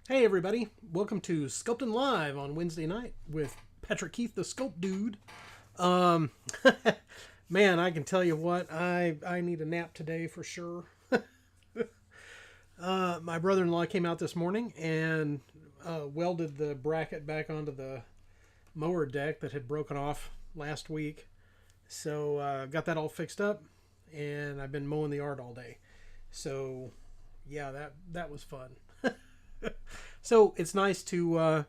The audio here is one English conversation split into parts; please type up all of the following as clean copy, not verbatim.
Hey everybody, welcome to Sculptin Live on Wednesday night with Patrick Keith, the Sculpt Dude. Um, man, I can tell you what, I need a nap today for sure. My brother-in-law came out this morning and welded the bracket back onto the mower deck that had broken off last week. So got that all fixed up, and I've been mowing the yard all day. So yeah, that was fun. So it's nice to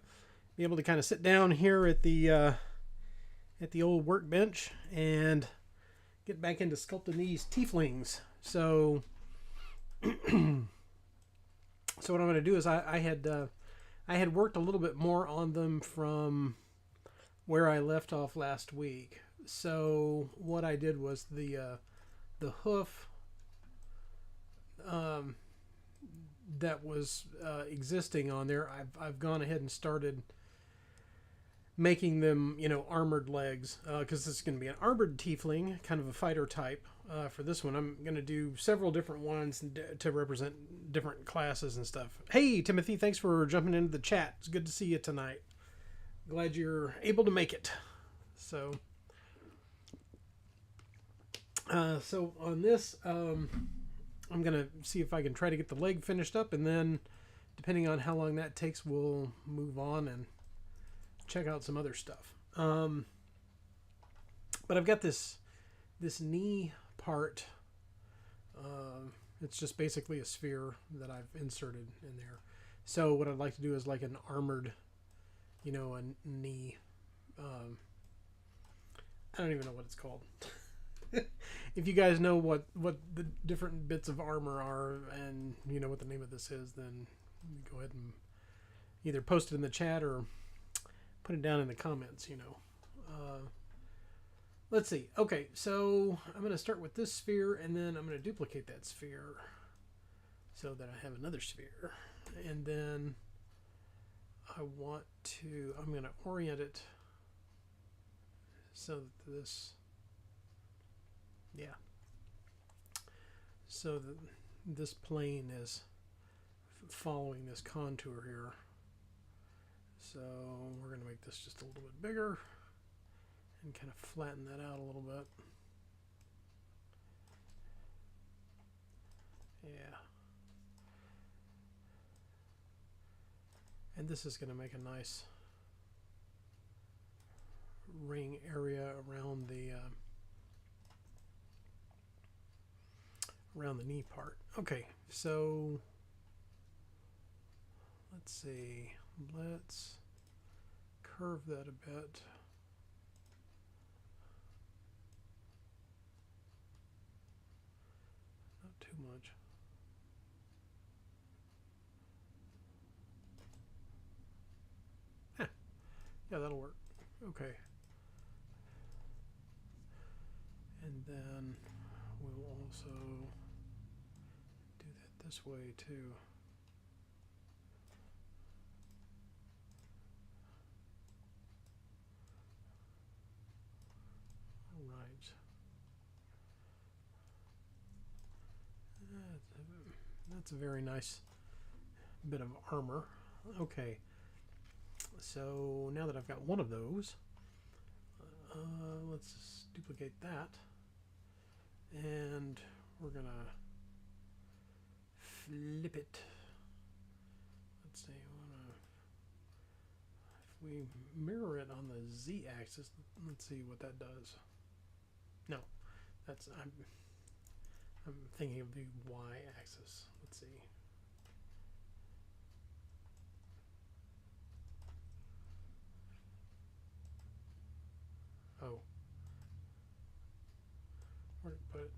be able to kind of sit down here at the old workbench and get back into sculpting these tieflings. So what I'm going to do is I had worked a little bit more on them from where I left off last week. So what I did was the hoof that was existing on there, I've gone ahead and started making them, armored legs, because this is going to be an armored tiefling, kind of a fighter type. For this one, I'm going to do several different ones to represent different classes and stuff. Hey, Timothy, thanks for jumping into the chat. It's good to see you tonight. Glad you're able to make it. So on this, I'm going to see if I can try to get the leg finished up, and then depending on how long that takes, we'll move on and check out some other stuff. But I've got this knee part. It's just basically a sphere that I've inserted in there. So what I'd like to do is like an armored, a knee. I don't even know what it's called. If you guys know what the different bits of armor are, and you know what the name of this is, then go ahead and either post it in the chat or put it down in the comments. Let's see. Okay, so I'm going to start with this sphere, and then I'm going to duplicate that sphere so that I have another sphere. And then I'm going to orient it so that so that this plane is following this contour here. So we're going to make this just a little bit bigger and kind of flatten that out a little bit. Yeah. And this is going to make a nice ring area around the knee part. Okay, so let's see. Let's curve that a bit. Not too much. Yeah, that'll work. Okay. And then we'll also do that this way too. All right. That's a very nice bit of armor. Okay. So now that I've got one of those, let's duplicate that, and we're gonna flip it. Let's see, if we mirror it on the z-axis, let's see what that does. No, I'm thinking of the y-axis. Let's see. Oh. Where did I put it?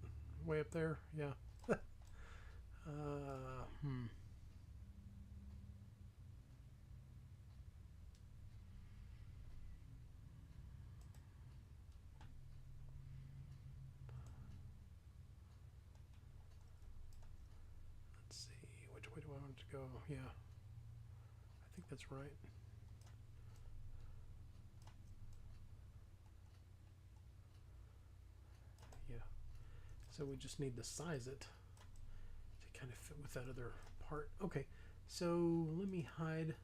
Way up there? Yeah. Let's see. Which way do I want it to go? Yeah. I think that's right. Yeah. So we just need to size it to kind of fit with that other part. Okay, So let me hide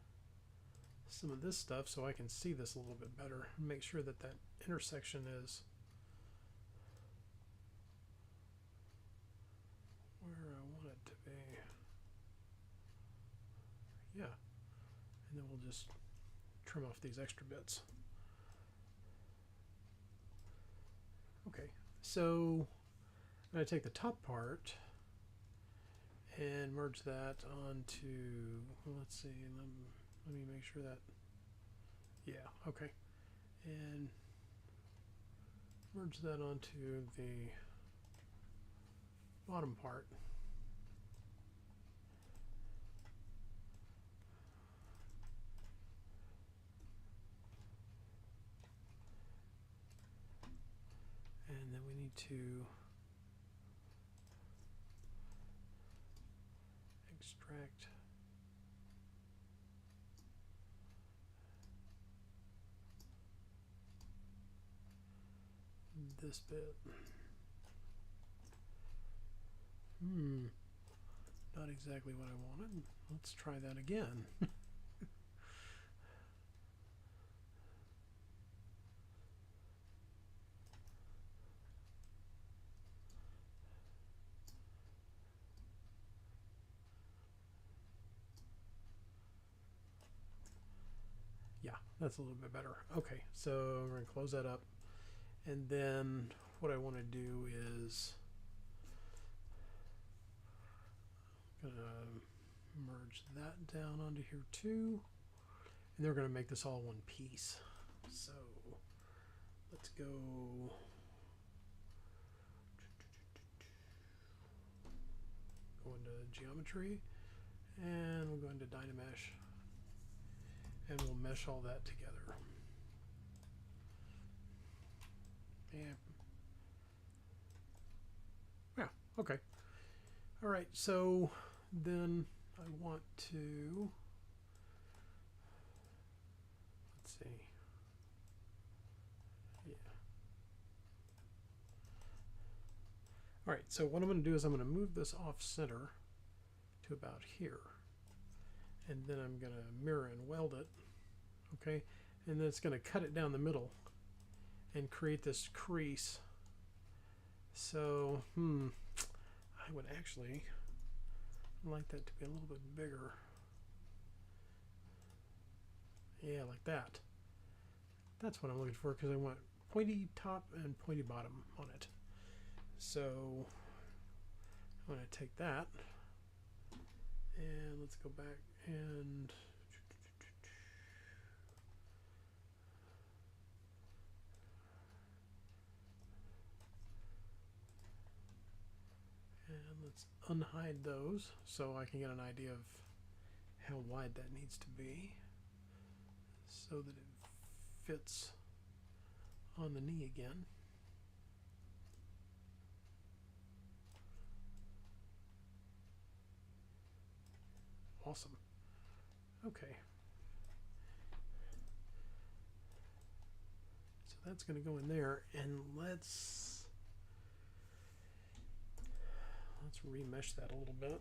some of this stuff so I can see this a little bit better and make sure that that intersection is where I want it to be. Yeah, and then we'll just trim off these extra bits. Okay, so I'm going to take the top part and merge that onto, well, let's see, let me make sure that, yeah, okay, and merge that onto the bottom part. And then we need to extract this bit. Not exactly what I wanted. Let's try that again. Yeah, that's a little bit better. Okay, so we're going to close that up. And then what I want to do is I'm going to merge that down onto here too. And they're going to make this all one piece. So let's go into geometry, and we'll go into Dynamesh, and we'll mesh all that together. Yeah, okay. All right, so then I want to, let's see, yeah. All right, so what I'm going to do is I'm going to move this off center to about here, and then I'm going to mirror and weld it, okay, and then it's going to cut it down the middle and create this crease. So I would actually like that to be a little bit bigger. Yeah, like that. That's what I'm looking for, because I want pointy top and pointy bottom on it. So I'm going to take that, and let's go back and let's unhide those so I can get an idea of how wide that needs to be so that it fits on the knee again. Awesome. Okay. So that's going to go in there, and let's remesh that a little bit.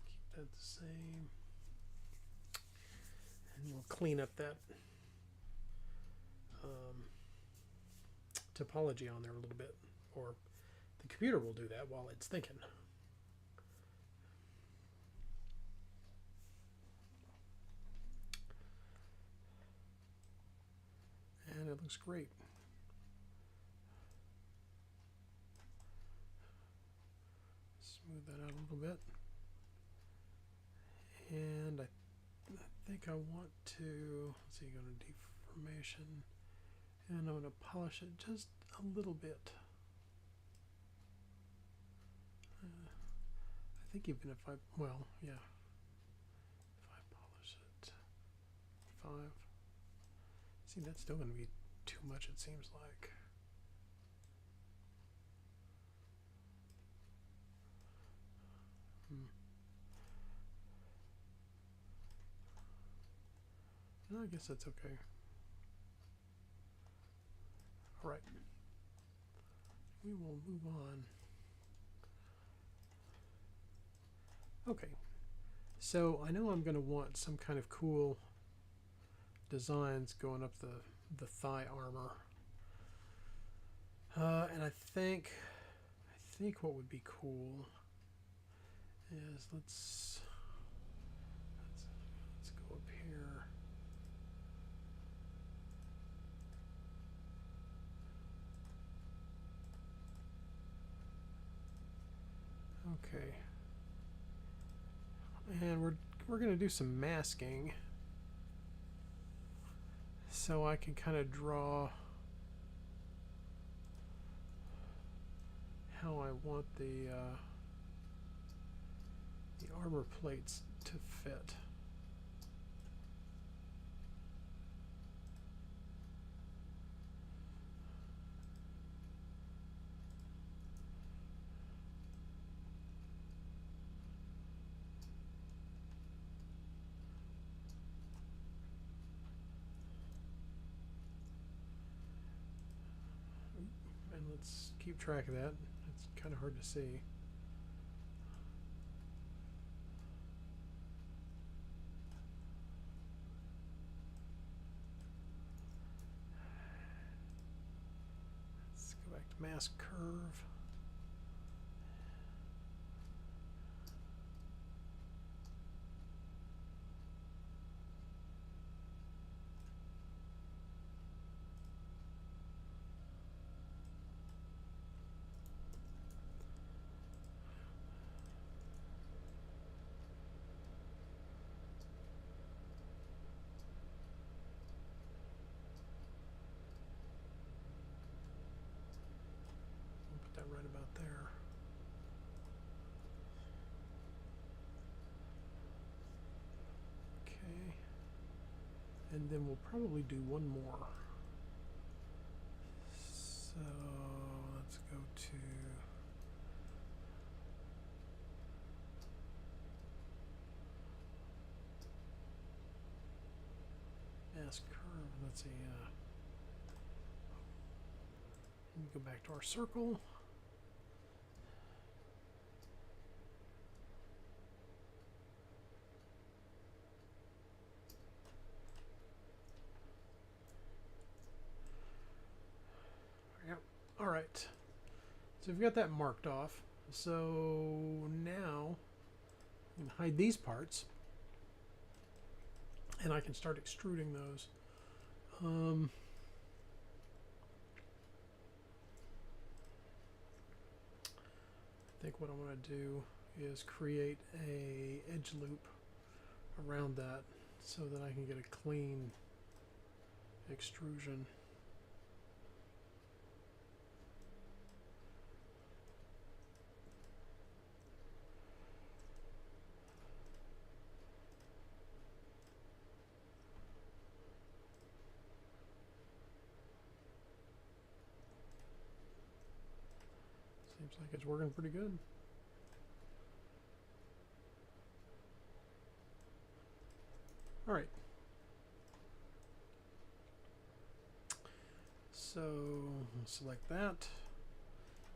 Keep that the same. And we'll clean up that topology on there a little bit, or the computer will do that while it's thinking. And it looks great. Smooth that out a little bit. And I think I want to, let's see, go to deformation, and I'm going to polish it just a little bit. I think even if I, well, yeah, if I polish it 5, see, that's still going to be too much, it seems like. I guess that's okay. All right. We will move on. Okay. So I know I'm going to want some kind of cool designs going up the thigh armor. And I think what would be cool is let's go up here. Okay. And we're going to do some masking. So I can kind of draw how I want the armor plates to fit. And let's keep track of that. It's kind of hard to see. Let's go back to mask curve. Right about there. Okay. And then we'll probably do one more. So let's go to mask curve. Let's see. Let me go back to our circle. All right, so we've got that marked off. So now I can hide these parts, and I can start extruding those. I think what I want to do is create a edge loop around that so that I can get a clean extrusion. Seems like it's working pretty good. All right. So we'll select that,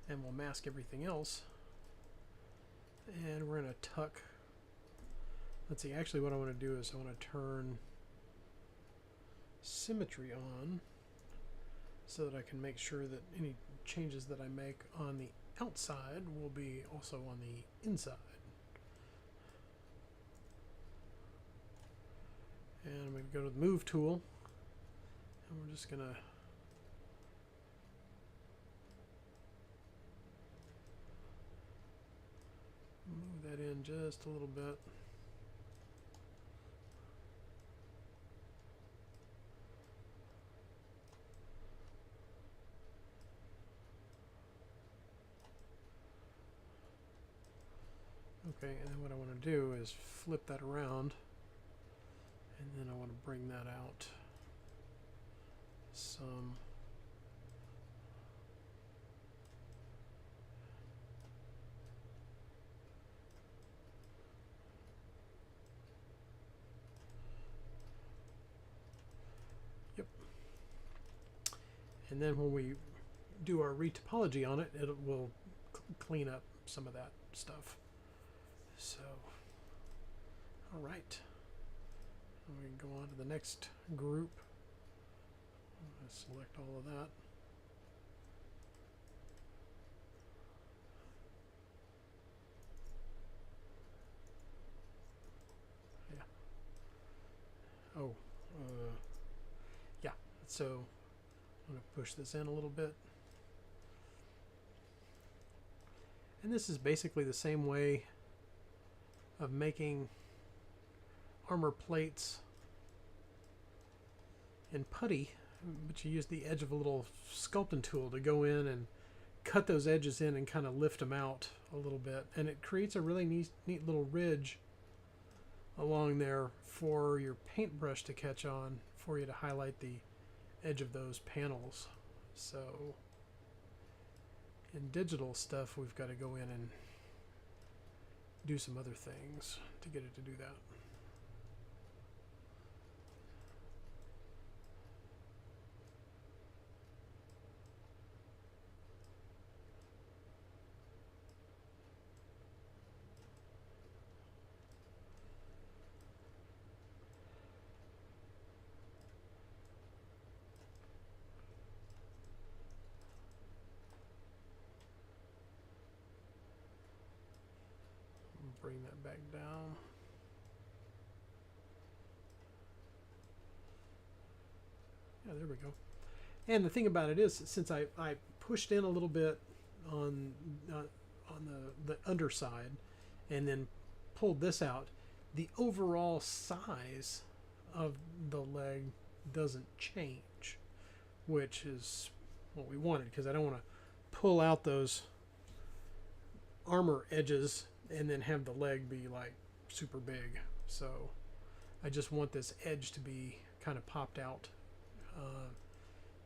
and we'll mask everything else. And we're going to tuck. Let's see, actually what I want to do is I want to turn symmetry on so that I can make sure that any changes that I make on the outside will be also on the inside. And I'm going to go to the move tool, and we're just going to move that in just a little bit. Okay, and then what I want to do is flip that around, and then I want to bring that out some. And then when we do our retopology on it, it will clean up some of that stuff. So, all right. We can go on to the next group. Select all of that. Yeah. Oh, yeah. So I'm going to push this in a little bit. And this is basically the same way of making armor plates in putty, but you use the edge of a little sculpting tool to go in and cut those edges in and kind of lift them out a little bit, and it creates a really neat little ridge along there for your paintbrush to catch on, for you to highlight the edge of those panels. So in digital stuff, we've got to go in and do some other things to get it to do that. Bring that back down. Yeah, there we go. And the thing about it is, since I pushed in a little bit on the underside and then pulled this out, the overall size of the leg doesn't change, which is what we wanted, because I don't want to pull out those armor edges and then have the leg be like super big. So I just want this edge to be kind of popped out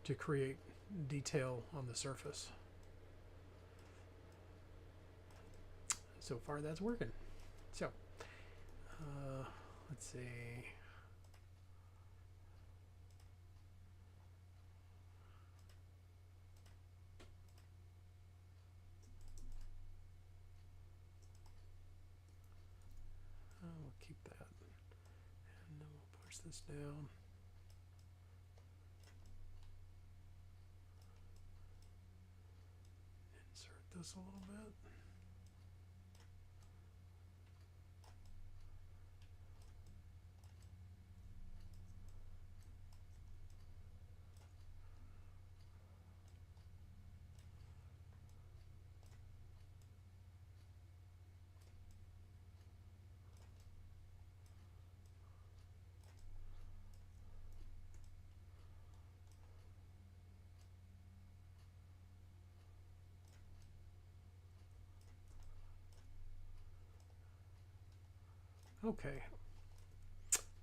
to create detail on the surface. So far that's working. So let's see. We'll keep that, and then we'll push this down. Insert this a little bit. Okay,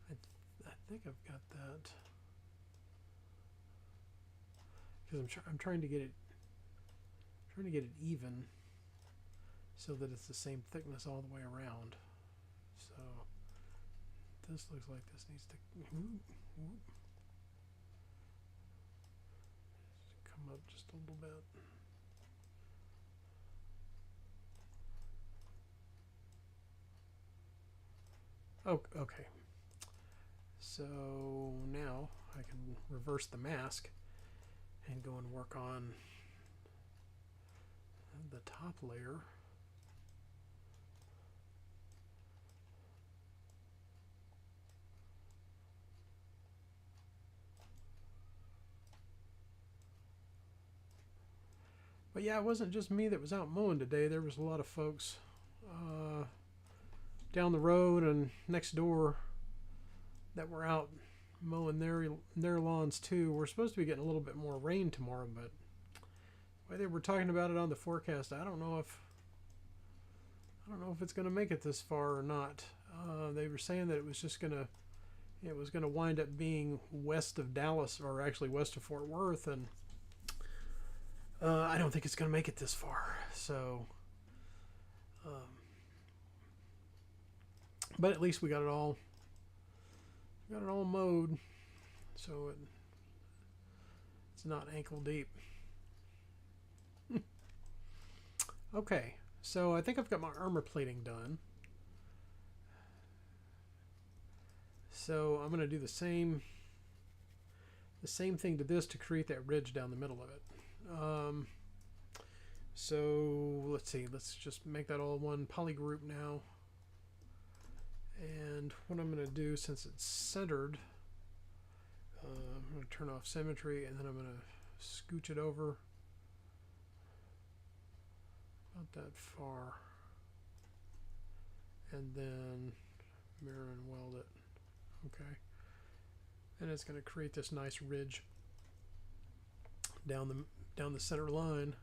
I think I've got that, because I'm trying to get it even, so that it's the same thickness all the way around. So this looks like this needs to come up just a little bit. Oh, okay. So now I can reverse the mask and go and work on the top layer. But yeah, it wasn't just me that was out mowing today. There was a lot of folks down the road and next door that were out mowing their lawns too. We're supposed to be getting a little bit more rain tomorrow, but the way they were talking about it on the forecast, I don't know if it's going to make it this far or not. They were saying that it was gonna wind up being west of Dallas, or actually west of Fort Worth, and I don't think it's going to make it this far. So, but at least we got it all mowed, so it's It's not ankle deep. Okay, so I think I've got my armor plating done. So I'm going to do the same thing to this to create that ridge down the middle of it. So let's see, let's just make that all one poly group now. And what I'm going to do, since it's centered, I'm going to turn off symmetry, and then I'm going to scooch it over about that far, and then mirror and weld it. Okay, and it's going to create this nice ridge down the center line,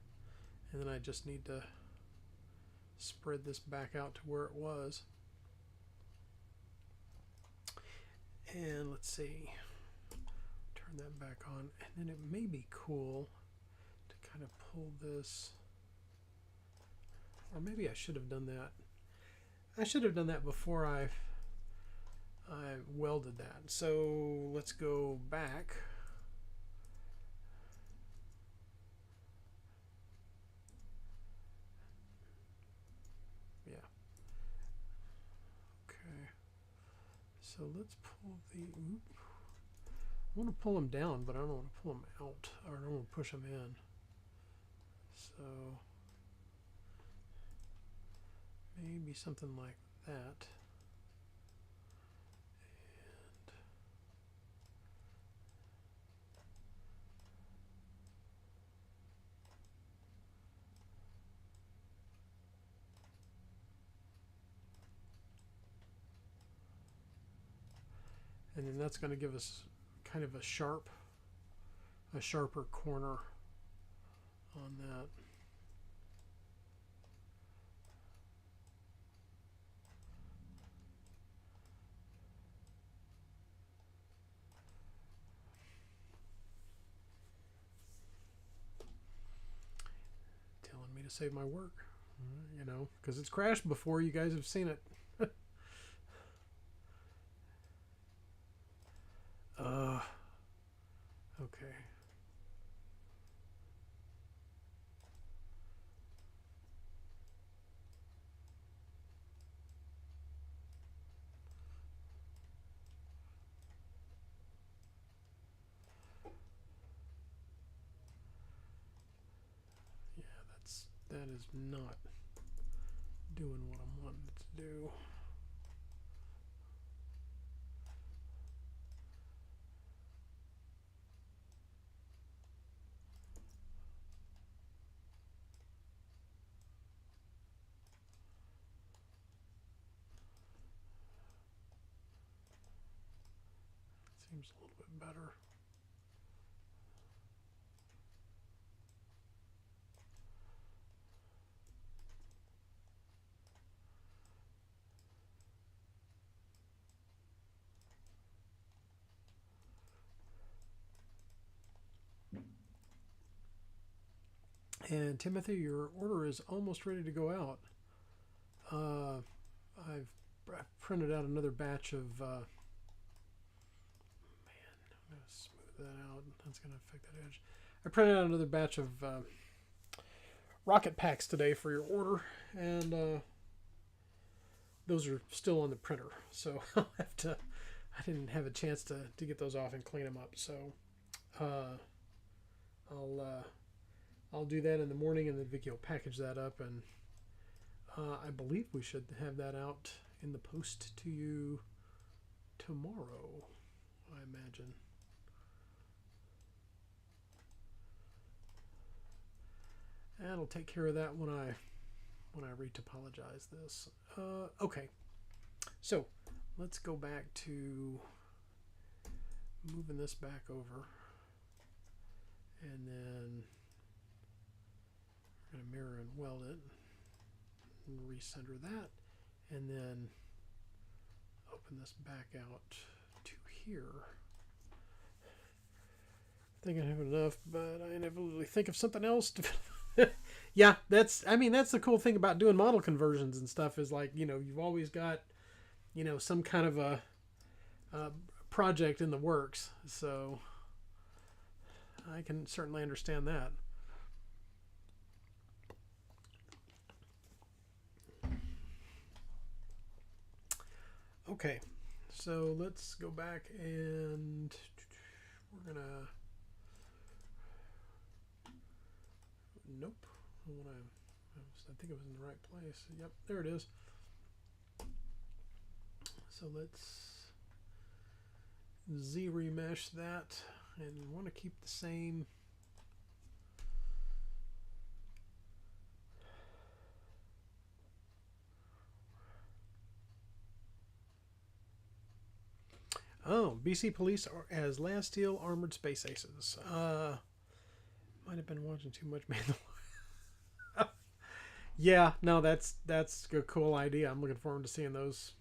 and then I just need to spread this back out to where it was. And let's see, turn that back on, and then it may be cool to kind of pull this, or maybe I should have done that. I should have done that before I welded that. So let's go back. Yeah. Okay. So let's pull the. I want to pull them down, but I don't want to pull them out, or I don't want to push them in. So maybe something like that. And then that's going to give us kind of a sharper corner on that. Telling me to save my work, you know, because it's crashed before. You guys have seen it. Okay. Yeah, that is not doing what I'm wanting it to do. Seems a little bit better. And Timothy, your order is almost ready to go out. I've printed out another batch of. Man, I'm going to smooth that out. That's going to affect that edge. I printed out another batch of rocket packs today for your order, and those are still on the printer, so I'll have to. I didn't have a chance to get those off and clean them up, so I'll do that in the morning, and then Vicky will package that up, and I believe we should have that out in the post to you tomorrow, I imagine. And I'll take care of that when I retopologize this. Okay, so let's go back to moving this back over, and then we're going to mirror and weld it and recenter that, and then open this back out to here. I think I have enough, but I inevitably think of something else to yeah, that's the cool thing about doing model conversions and stuff, is like, you know, you've always got, you know, some kind of a project in the works. So I can certainly understand that. Okay, so let's go back and we're gonna. Nope. I think it was in the right place. Yep, there it is. So let's Z-remesh that, and we want to keep the same. Oh, BC Police as Last Steel Armored Space Aces. Might have been watching too much Mandalorian. Yeah, no, that's a cool idea. I'm looking forward to seeing those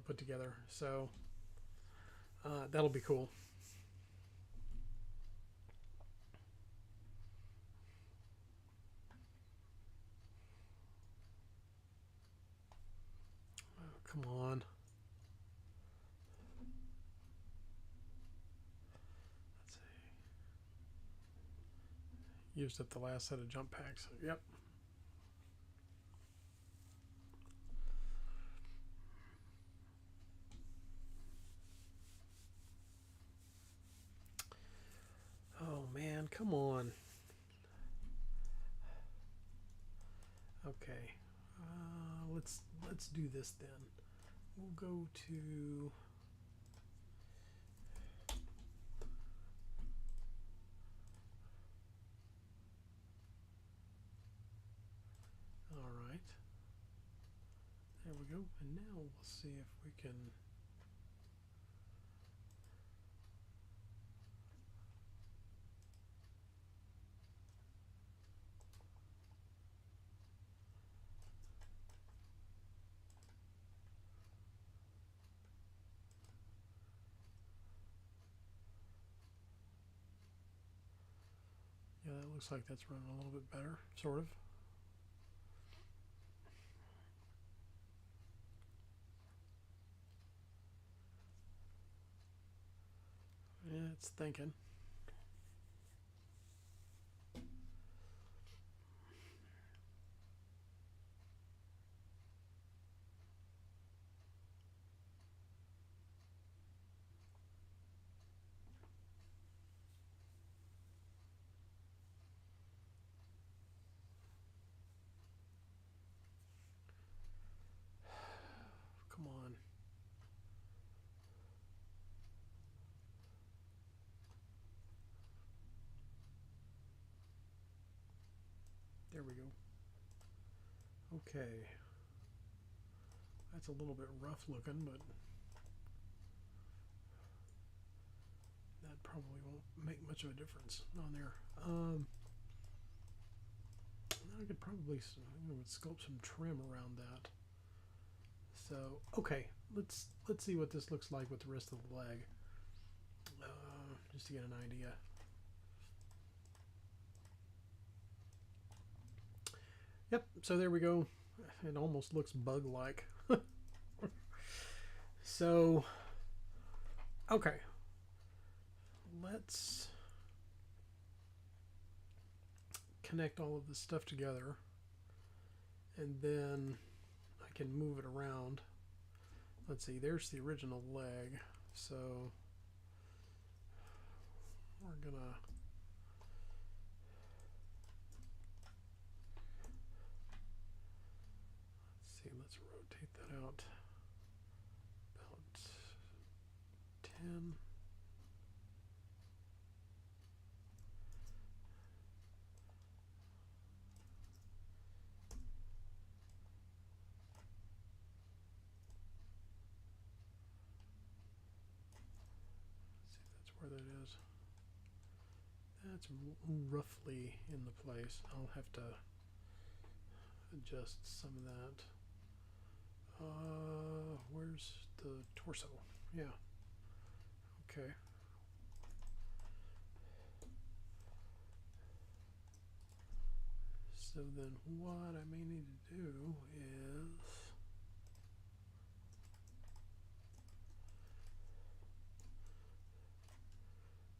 put together. So that'll be cool. Oh, come on. Let's see. Used up the last set of jump packs. Yep. Oh man, come on. Okay, let's do this then. We'll go to. All right. There we go. And now we'll see if we can. Yeah, that looks like that's running a little bit better, sort of. Yeah, it's thinking. Come on. There we go. Okay. That's a little bit rough looking, but that probably won't make much of a difference on there. I could probably sculpt some trim around that. So okay, let's see what this looks like with the rest of the leg, just to get an idea. Yep. So there we go. It almost looks bug-like. So okay, let's connect all of this stuff together, and then I can move it around. Let's see, there's the original leg, so we're gonna let's rotate that out about 10. Where that is. That's roughly in the place. I'll have to adjust some of that. Where's the torso? Yeah. Okay. So then what I may need to do is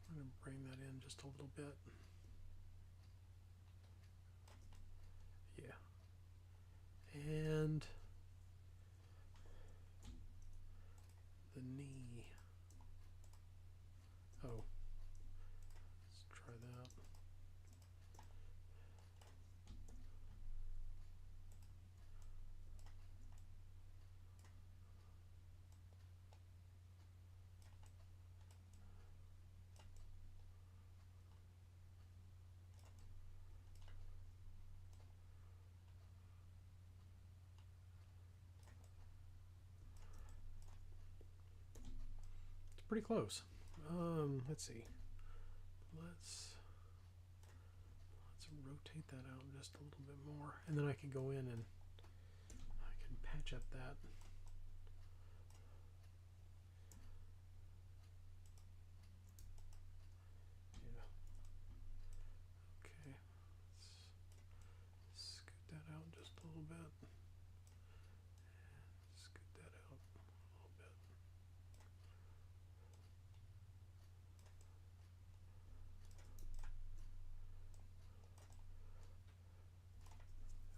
I'm going to bring that in just just a little bit. Yeah. And the knee. Oh. Let's try that. Pretty close. Let's see. Let's rotate that out just a little bit more, and then I can go in and I can patch up that. Yeah. Okay. Let's scoot that out just a little bit. Scoot that out a little bit.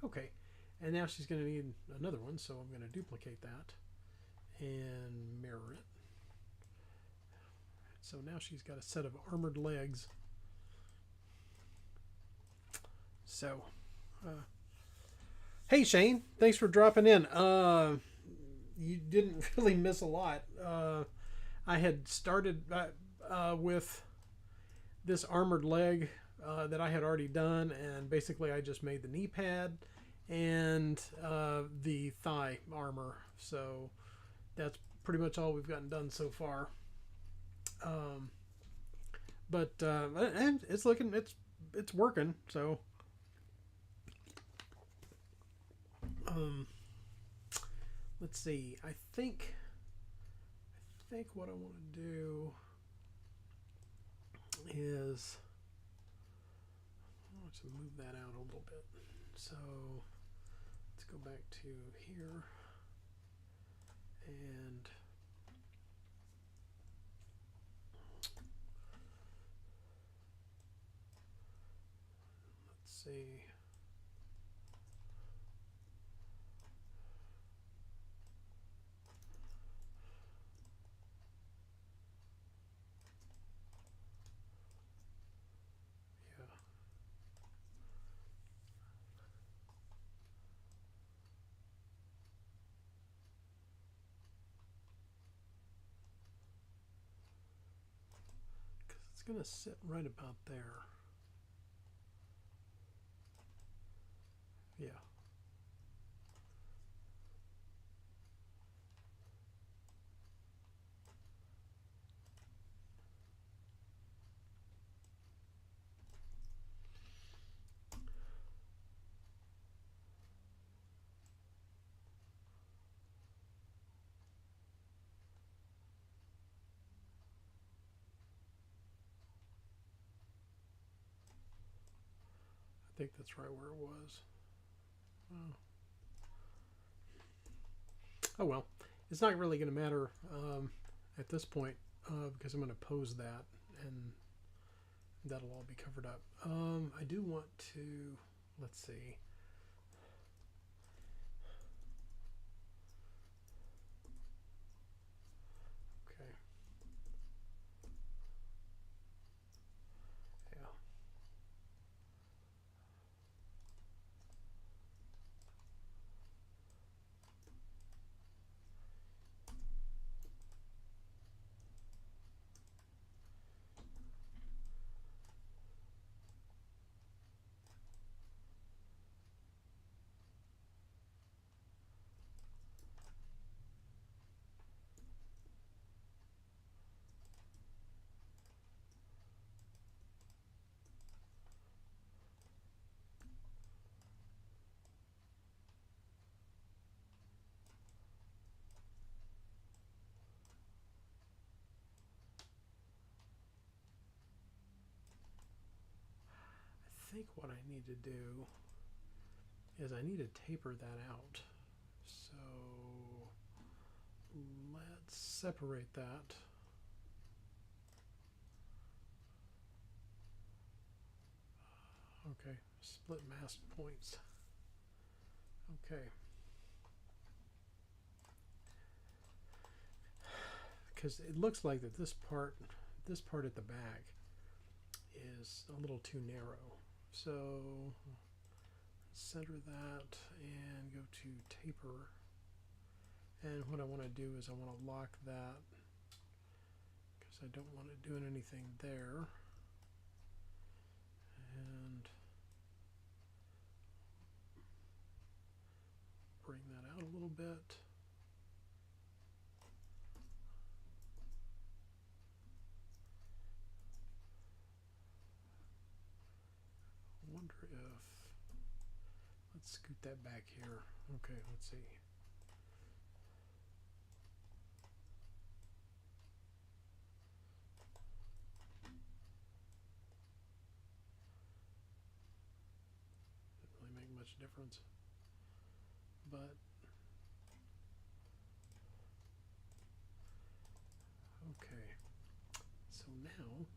Okay, and now she's going to need another one, so I'm going to duplicate that and mirror it. So now she's got a set of armored legs. So, hey Shane, thanks for dropping in. You didn't really miss a lot. I had started with this armored leg that I had already done, and basically I just made the knee pad and the thigh armor. So that's pretty much all we've gotten done so far. But and it's looking, it's working. So let's see. I think what I want to do is I want to move that out a little bit. So let's go back to here and let's see. It's going to sit right about there. Yeah. I think that's right where it was. Oh well, it's not really going to matter at this point because I'm going to pose that and that'll all be covered up. I do want to, let's see. Okay. Yeah. I think what I need to do is I need to taper that out. So let's separate that. Okay, split mask points. Okay. Because it looks like that this part at the back is a little too narrow. So center that and go to taper. And what I want to do is I want to lock that because I don't want it doing anything there. And bring that out a little bit. I wonder if, let's scoot that back here. Okay, let's see. Didn't really make much difference. But okay, so now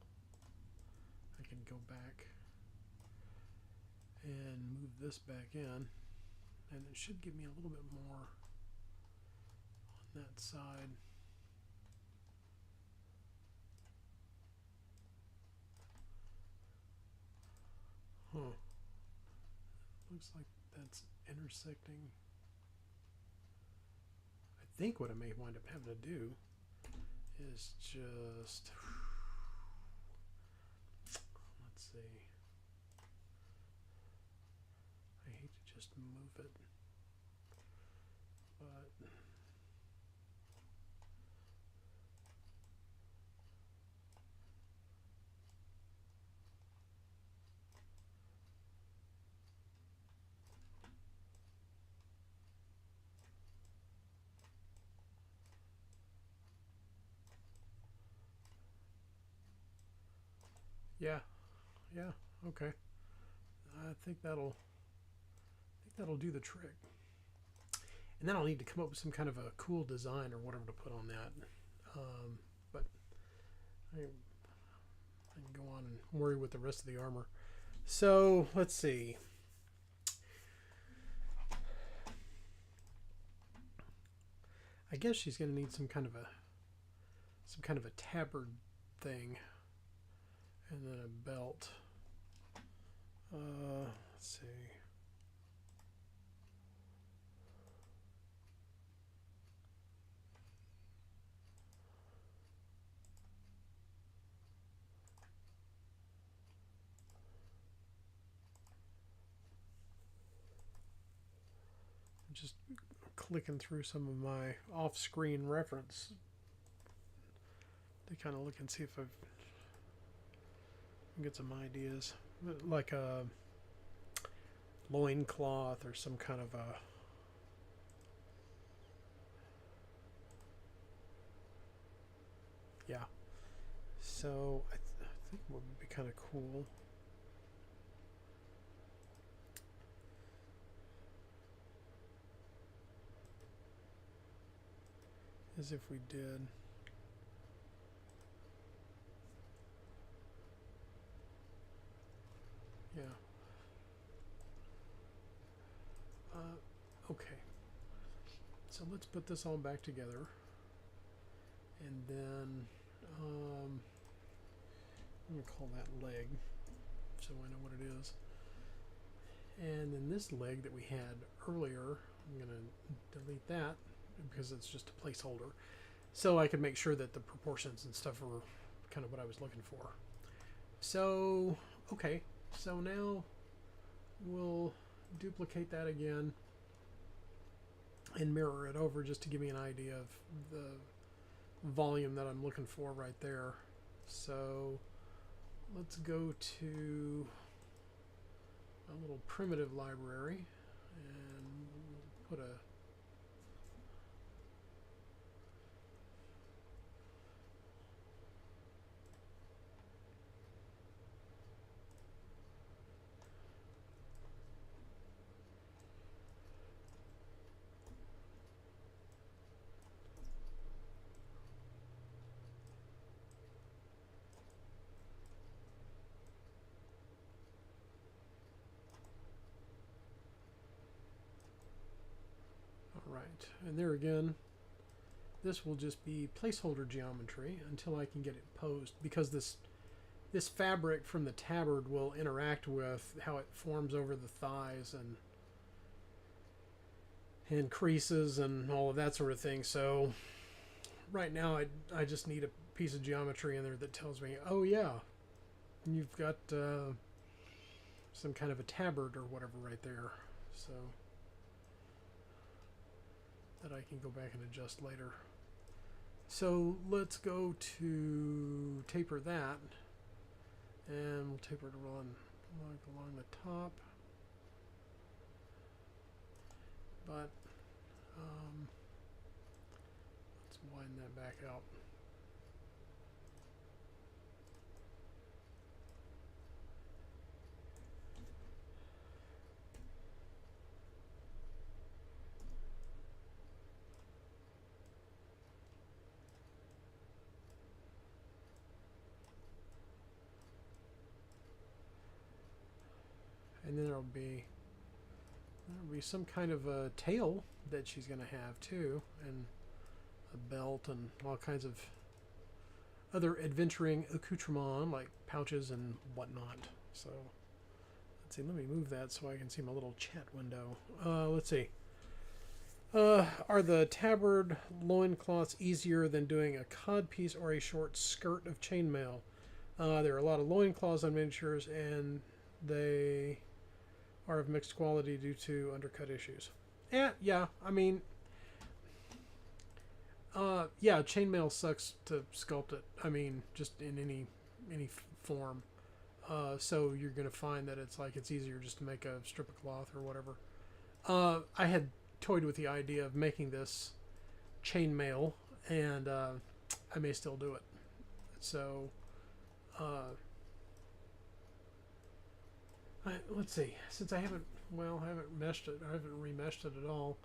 I can go back and move this back in, and it should give me a little bit more on that side. Huh. Looks like that's intersecting. I think what I may wind up having to do is just, let's see. I hate to just move it, but yeah, okay. I think that'll do the trick. And then I'll need to come up with some kind of a cool design or whatever to put on that. But I can go on and worry with the rest of the armor. So let's see. I guess she's going to need some kind of a tabard thing, and then a belt. Let's see. Just clicking through some of my off-screen reference to kind of look and see if I can get some ideas, like a loincloth or some kind of a yeah. So I think what would be kind of cool is if we did okay, so let's put this all back together, and then I'm going to call that leg so I know what it is. And then this leg that we had earlier, I'm going to delete that because it's just a placeholder, so I could make sure that the proportions and stuff were kind of what I was looking for. So okay, so now we'll duplicate that again and mirror it over just to give me an idea of the volume that I'm looking for right there. So let's go to a little primitive library and put a And there again, this will just be placeholder geometry until I can get it posed, because this fabric from the tabard will interact with how it forms over the thighs and creases and all of that sort of thing. So right now I just need a piece of geometry in there that tells me, oh yeah, you've got some kind of a tabard or whatever right there, so that I can go back and adjust later. So let's go to taper that, and we'll taper it along the top, but let's widen that back out. And then there'll be some kind of a tail that she's going to have too, and a belt and all kinds of other adventuring accoutrement like pouches and whatnot. So let's see, let me move that so I can see my little chat window. Let's see. Are the tabard loincloths easier than doing a codpiece or a short skirt of chainmail? There are a lot of loincloths on miniatures, and they are of mixed quality due to undercut issues. Yeah, I mean, yeah, chainmail sucks to sculpt it. I mean, just in any form. So you're gonna find that it's easier just to make a strip of cloth or whatever. I had toyed with the idea of making this chainmail, and I may still do it. So, let's see. Since I haven't meshed it. I haven't remeshed it at all.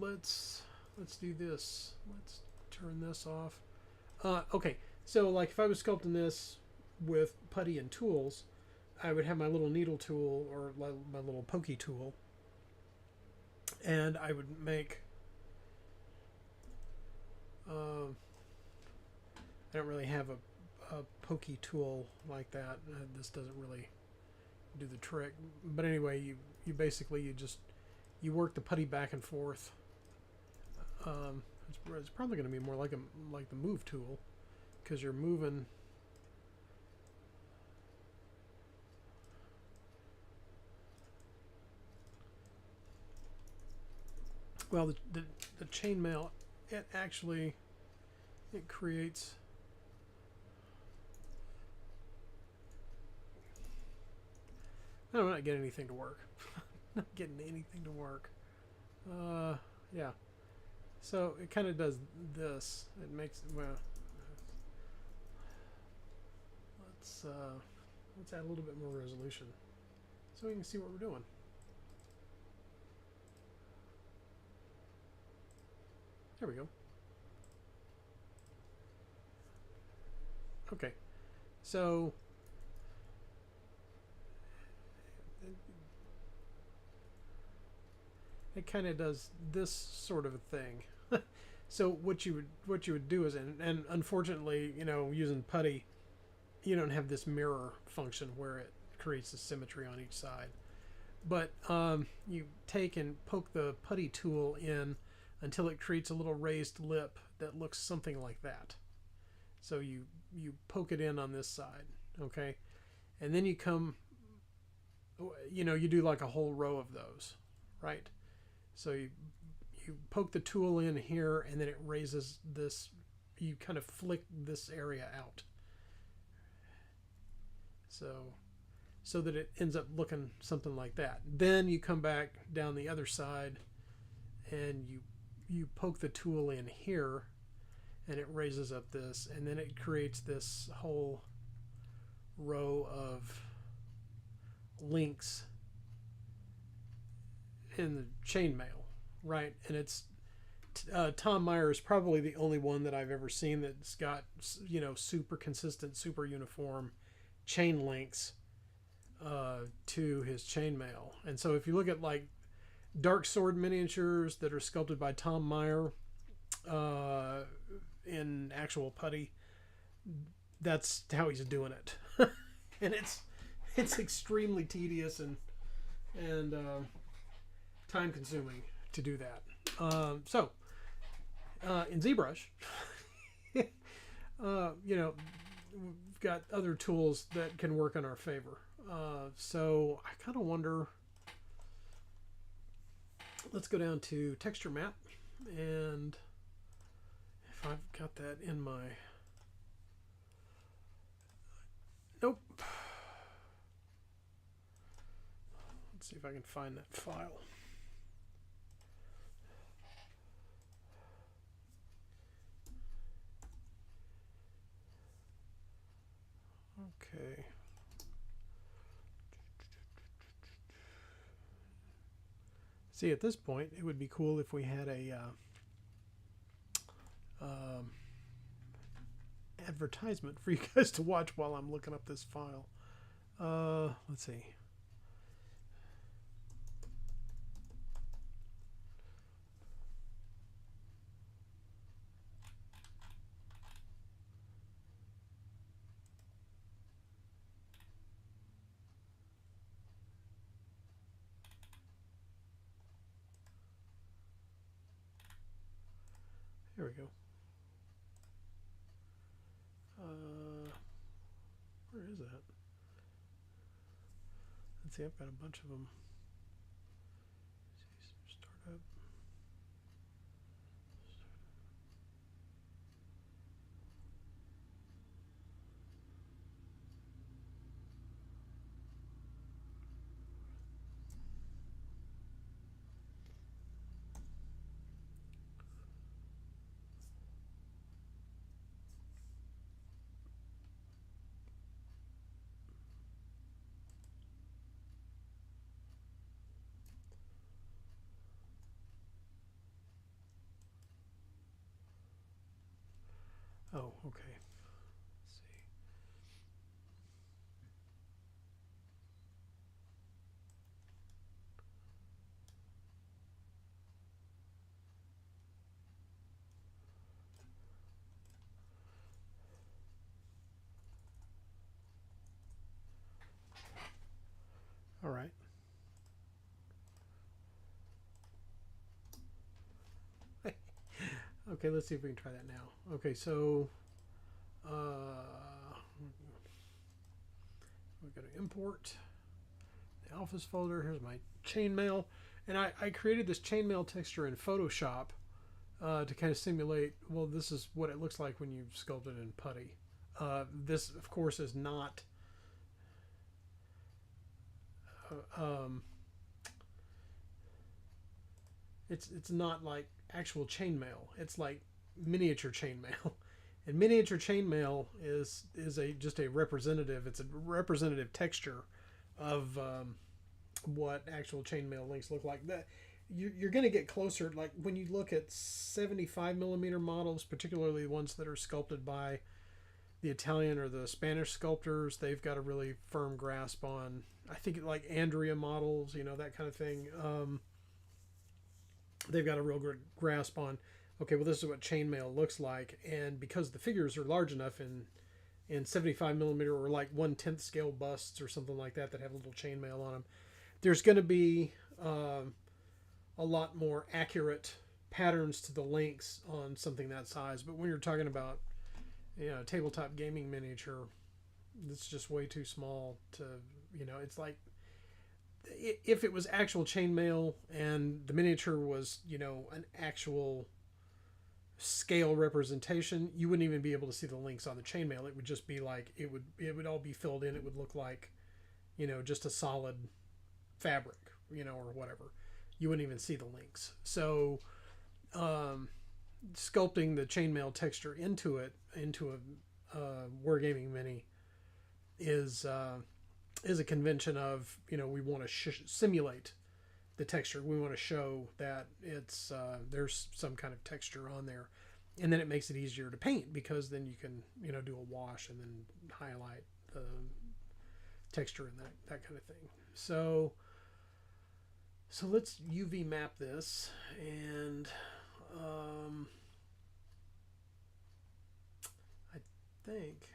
Let's do this. Let's turn this off. Okay. So, like, if I was sculpting this with putty and tools, I would have my little needle tool or my little pokey tool, and I would make. I don't really have a pokey tool like that. This doesn't really do the trick, but anyway, you basically you work the putty back and forth. It's probably going to be more like the move tool, because you're moving. Well, the chainmail, it creates. I'm not getting anything to work. Not getting anything to work. Yeah. So it kind of does this. It makes, well, let's add a little bit more resolution so we can see what we're doing. There we go. Okay. So it kind of does this sort of a thing. So what you would do is, and unfortunately, using putty, you don't have this mirror function where it creates a symmetry on each side. But you take and poke the putty tool in until it creates a little raised lip that looks something like that. So you poke it in on this side, okay, and then you come, you do like a whole row of those, right? So you poke the tool in here, and then it raises this. You kind of flick this area out, so that it ends up looking something like that. Then you come back down the other side, and you poke the tool in here, and it raises up this, and then it creates this whole row of links in the chainmail, right? And it's Tom Meyer is probably the only one that I've ever seen that's got super consistent, super uniform chain links to his chainmail. And so if you look at like dark sword miniatures that are sculpted by Tom Meyer in actual putty. That's how he's doing it. And it's extremely tedious and time consuming to do that. So in ZBrush, you know, we've got other tools that can work in our favor. So I kind of wonder. Let's go down to texture map, and if I've got that in my. Nope. Let's see if I can find that file. Okay. See, at this point, it would be cool if we had a advertisement for you guys to watch while I'm looking up this file. Let's see. Here we go. Where is that? Let's see, I've got a bunch of them. Start up. Oh, okay. Let's see. All right. Okay, let's see if we can try that now. Okay, so we're going to import the alphas folder. Here's my chainmail, and I created this chainmail texture in Photoshop to kind of simulate. Well, this is what it looks like when you sculpt it in putty. This, of course, is not. It's not like actual chainmail. It's like miniature chainmail, and miniature chainmail is just a representative. It's a representative texture of what actual chainmail links look like. That you're going to get closer. Like when you look at 75mm models, particularly ones that are sculpted by the Italian or the Spanish sculptors, they've got a really firm grasp on. I think like Andrea models, you know, that kind of thing. They've got a real good grasp on, okay, well, this is what chainmail looks like. And because the figures are large enough in 75mm or like 1/10 scale busts or something like that have a little chainmail on them, there's going to be a lot more accurate patterns to the links on something that size. But when you're talking about, you know, tabletop gaming miniature, it's just way too small to, you know, it's like, if it was actual chainmail and the miniature was, you know, an actual scale representation, you wouldn't even be able to see the links on the chainmail. It would just be like, it would all be filled in. It would look like, you know, just a solid fabric, you know, or whatever. You wouldn't even see the links. So sculpting the chainmail texture into a Wargaming Mini is a convention of, you know, we want to simulate the texture. We want to show that it's there's some kind of texture on there, and then it makes it easier to paint because then you can, you know, do a wash and then highlight the texture and that kind of thing. So So let's UV map this, and I think,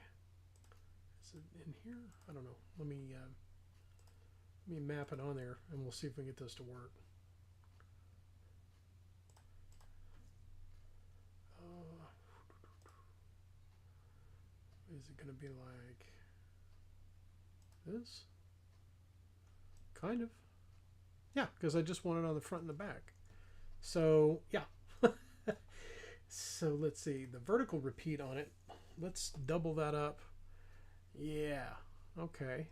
is it in here? I don't know. Let me map it on there, and we'll see if we can get this to work. Is it going to be like this? Kind of. Yeah, because I just want it on the front and the back. So, yeah. So, let's see. The vertical repeat on it. Let's double that up. Yeah. Okay.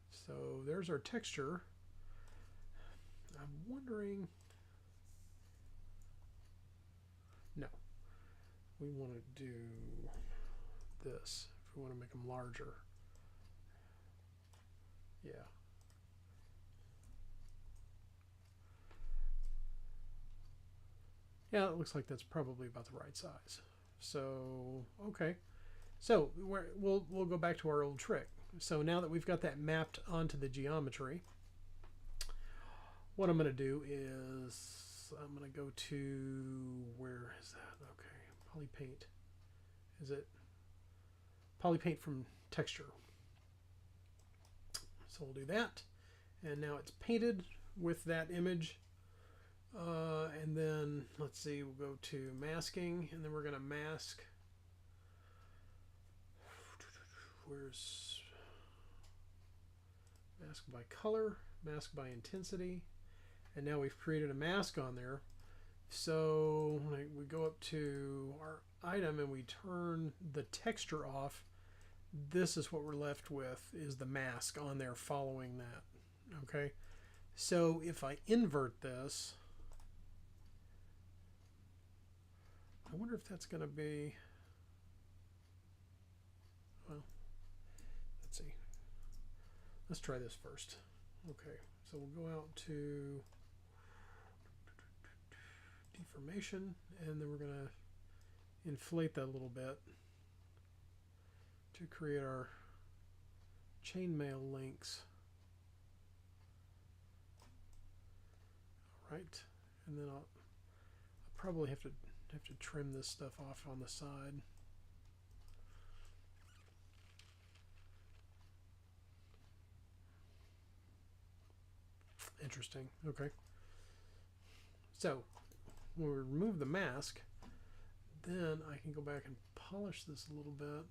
So, there's our texture. I'm wondering... No. We want to do this. If we want to make them larger. Yeah. Yeah, it looks like that's probably about the right size. So, okay. So we'll go back to our old trick. So now that we've got that mapped onto the geometry, what I'm going to do is I'm going to go to, where is that? Okay, Polypaint. Is it Polypaint from texture? So we'll do that. And now it's painted with that image. And then let's see, we'll go to masking, and then we're going to mask. Where's mask by color, mask by intensity, and now we've created a mask on there. So when we go up to our item and we turn the texture off, this is what we're left with, is the mask on there following that. Okay, so if I invert this, I wonder if that's going to be, well, let's see. Let's try this first. Okay, so we'll go out to deformation, and then we're going to inflate that a little bit to create our chainmail links. All right, and then I'll probably have to trim this stuff off on the side. Interesting. Okay. So when we remove the mask, then I can go back and polish this a little bit.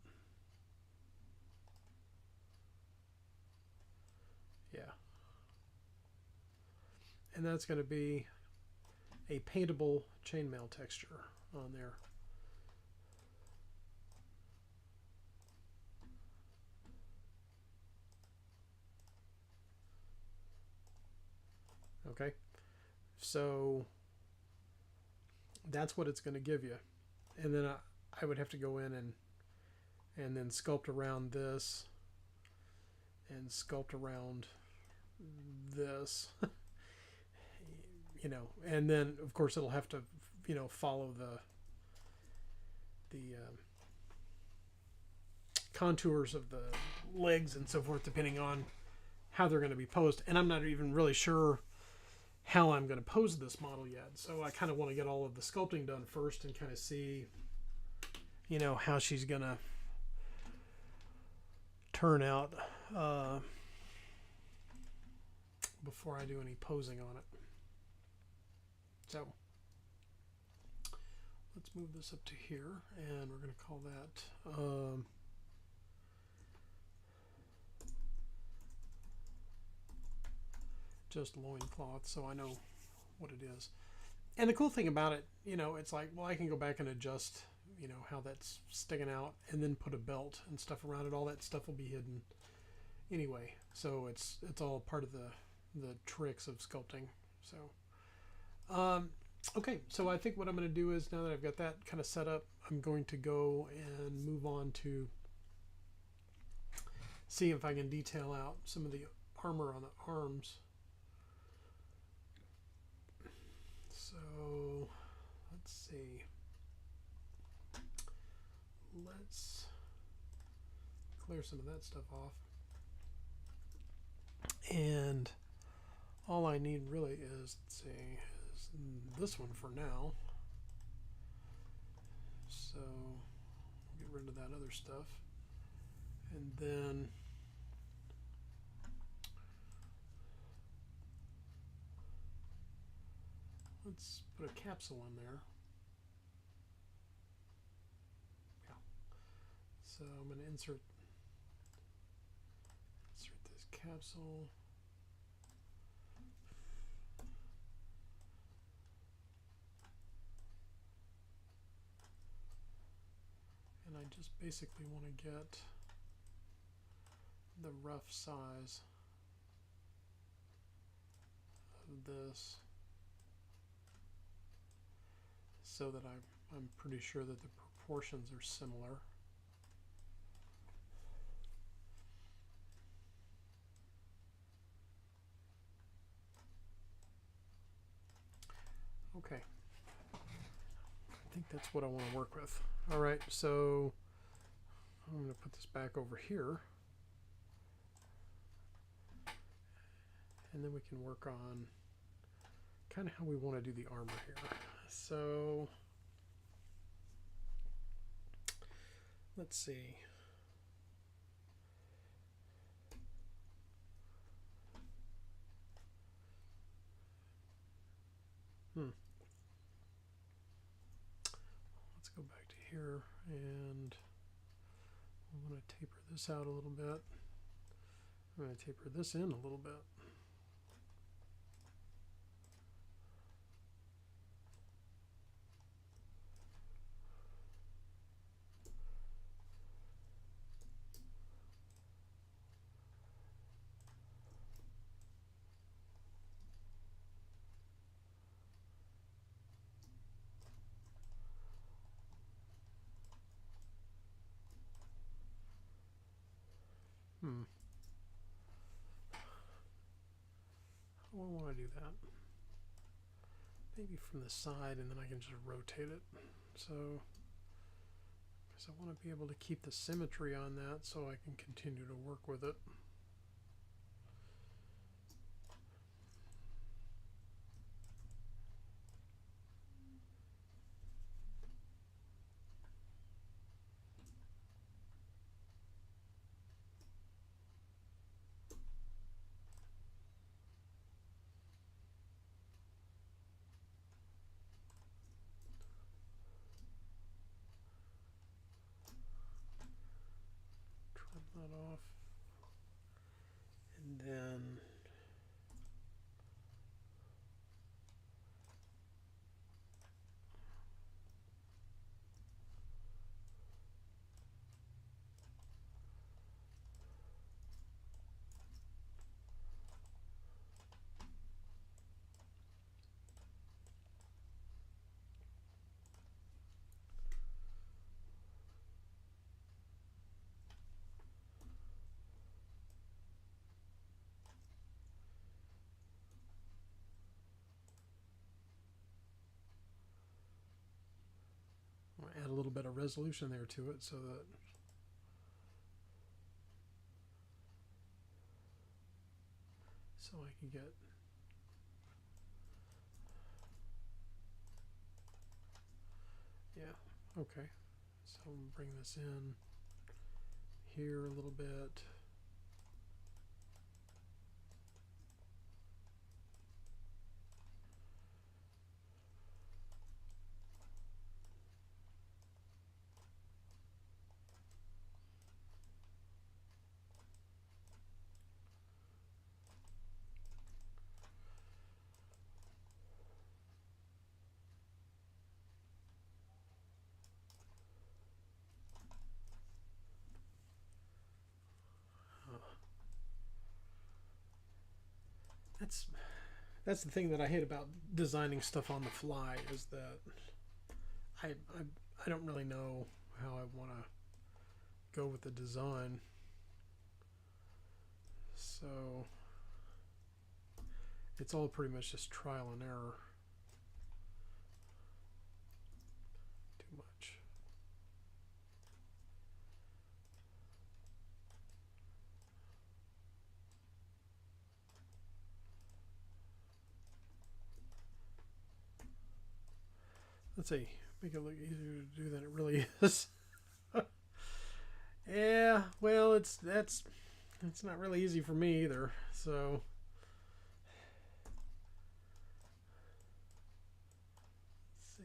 Yeah. And that's going to be a paintable chainmail texture on there. Okay, so that's what it's going to give you, and then I would have to go in and then sculpt around this and sculpt around this. You know, and then of course it'll have to, you know, follow the contours of the legs and so forth, depending on how they're going to be posed. And I'm not even really sure how I'm going to pose this model yet, so I kind of want to get all of the sculpting done first and kind of see, you know, how she's going to turn out before I do any posing on it. So let's move this up to here, and we're going to call that just loincloth, so I know what it is. And the cool thing about it, you know, it's like, well, I can go back and adjust, you know, how that's sticking out, and then put a belt and stuff around it. All that stuff will be hidden anyway, so it's all part of the tricks of sculpting. So okay, so I think what I'm going to do is, now that I've got that kind of set up, I'm going to go and move on to see if I can detail out some of the armor on the arms. So let's see. Let's clear some of that stuff off. And all I need really is, let's see, is this one for now. So get rid of that other stuff. And then let's put a capsule in there. Yeah. So I'm going to insert this capsule. And I just basically want to get the rough size of this so that I'm pretty sure that the proportions are similar. Okay. I think that's what I want to work with. All right, so I'm going to put this back over here. And then we can work on kind of how we want to do the armor here. So let's see. Let's go back to here, and I'm going to taper this out a little bit. I'm going to taper this in a little bit. How do I want to do that? Maybe from the side, and then I can just rotate it. So, because I want to be able to keep the symmetry on that so I can continue to work with it. That off, and then I'll add a little bit of resolution there to it so that I can get okay. So I'm gonna bring this in here a little bit. That's the thing that I hate about designing stuff on the fly, is that I don't really know how I want to go with the design. So it's all pretty much just trial and error. Too much. let's see, make it look easier to do than it really is. Yeah, well, it's not really easy for me either. So let's see.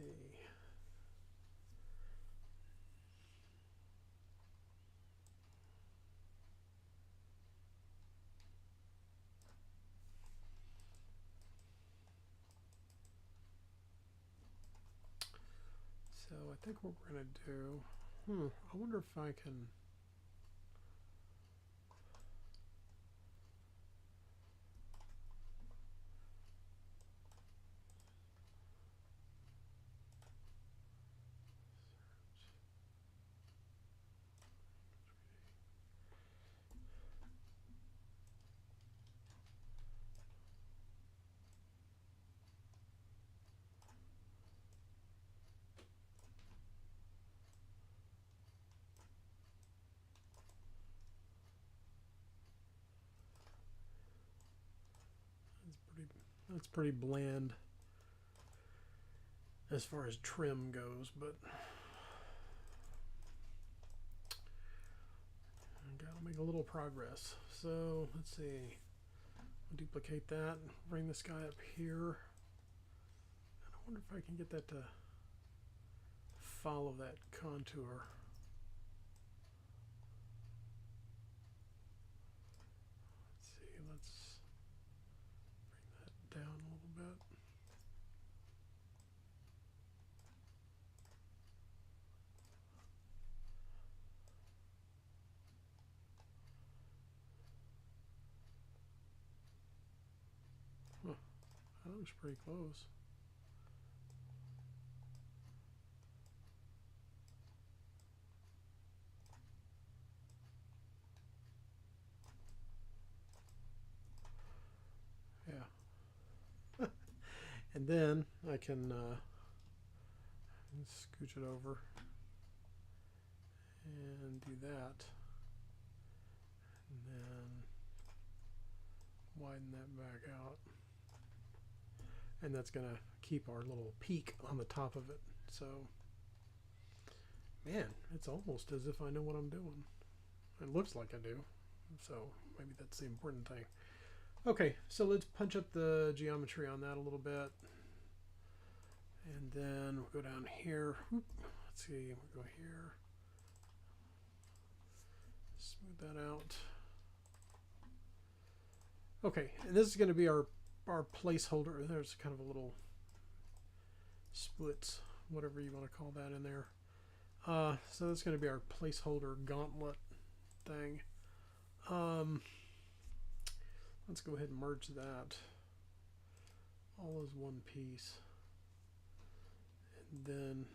So I think what we're gonna do. I wonder if I can. That's pretty bland as far as trim goes, but I gotta make a little progress. So let's see. I'll duplicate that. Bring this guy up here. And I wonder if I can get that to follow that contour. Let's see. Let's bring that down a little bit. Huh. That looks pretty close. Yeah. And then I can scooch it over and do that. And then widen that back out. And that's going to keep our little peak on the top of it. So, man, it's almost as if I know what I'm doing. It looks like I do. So maybe that's the important thing. Okay, so let's punch up the geometry on that a little bit. And then we'll go down here. Let's see, we'll go here. Smooth that out. Okay, and this is going to be our placeholder. There's kind of a little splits, whatever you want to call that in there. So that's going to be our placeholder gauntlet thing. Let's go ahead and merge that all as one piece. And then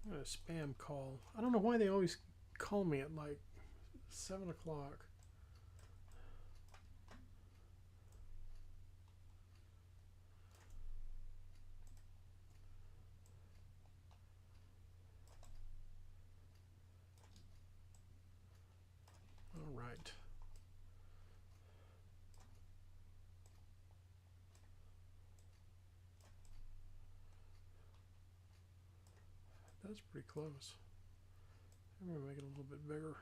I'm gonna spam call. I don't know why they always call me at like 7 o'clock. All right. That's pretty close. I'm going to make it a little bit bigger.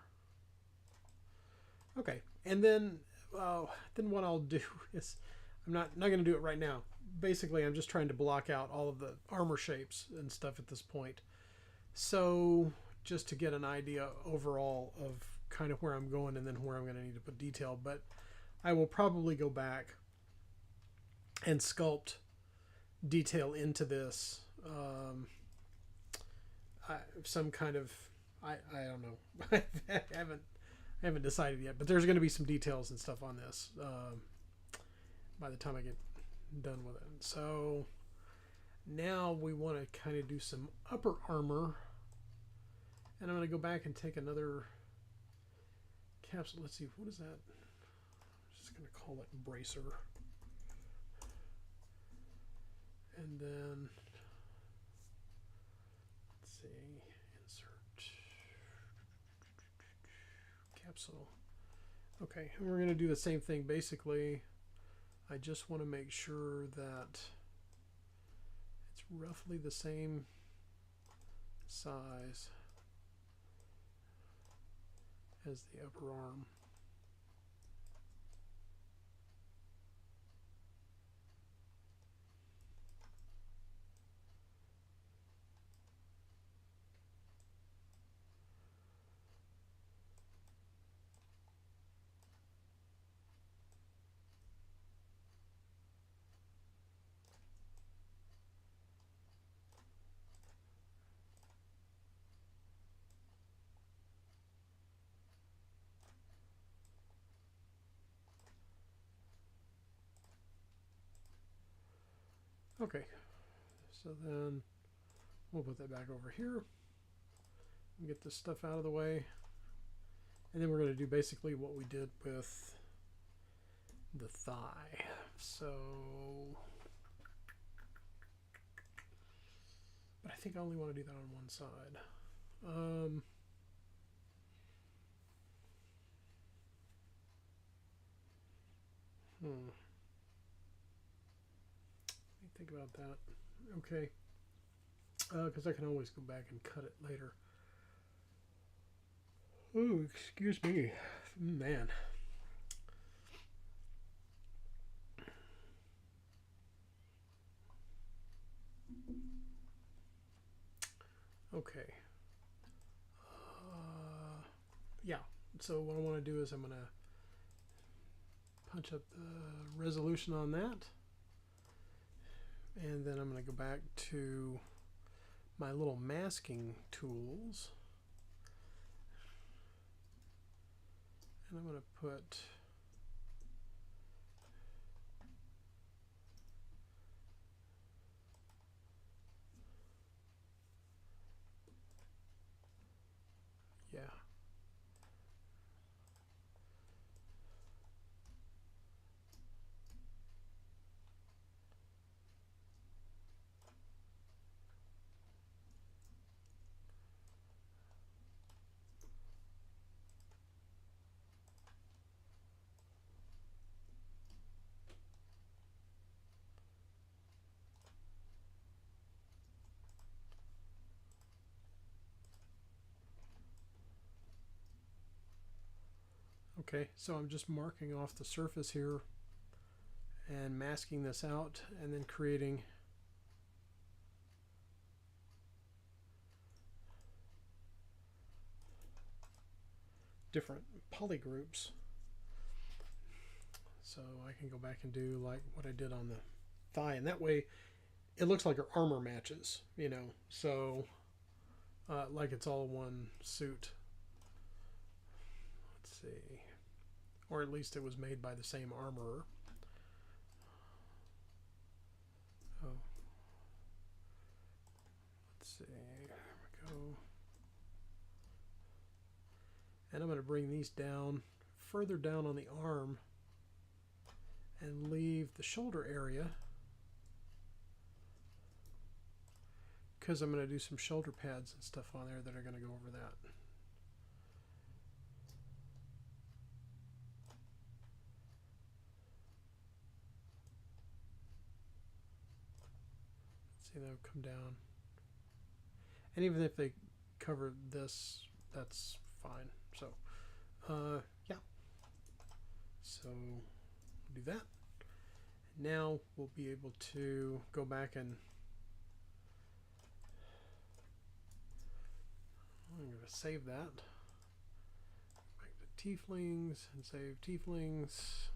Okay, and then what I'll do is, I'm not going to do it right now. Basically, I'm just trying to block out all of the armor shapes and stuff at this point. So just to get an idea overall of kind of where I'm going and then where I'm going to need to put detail. But I will probably go back and sculpt detail into this. Some kind of, I don't know. I haven't decided yet, but there's going to be some details and stuff on this by the time I get done with it. So now we want to kind of do some upper armor, and I'm going to go back and take another capsule. Let's see, what is that? just going to call it bracer. And then, let's see, insert capsule. Okay, and we're going to do the same thing. Basically, I just want to make sure that it's roughly the same size as the upper arm. Okay, so then we'll put that back over here and get this stuff out of the way. And then we're going to do basically what we did with the thigh. So, but I think I only want to do that on one side. Let me think about that. Okay. Because I can always go back and cut it later. Oh, excuse me. Man. Okay. Yeah. So what I want to do is I'm going to punch up the resolution on that. And then I'm going to go back to my little masking tools. And I'm going to put yeah. Okay, so I'm just marking off the surface here and masking this out and then creating different polygroups. So I can go back and do like what I did on the thigh, and that way it looks like her armor matches, you know, so like it's all one suit. Let's see. Or at least it was made by the same armorer. Oh. Let's see. There we go. And I'm going to bring these down further down on the arm and leave the shoulder area because I'm going to do some shoulder pads and stuff on there that are going to go over that. See, they'll come down. And even if they cover this, that's fine. So, yeah. So, do that. Now we'll be able to go back and I'm going to save that. Back to Teiflings and save Teiflings.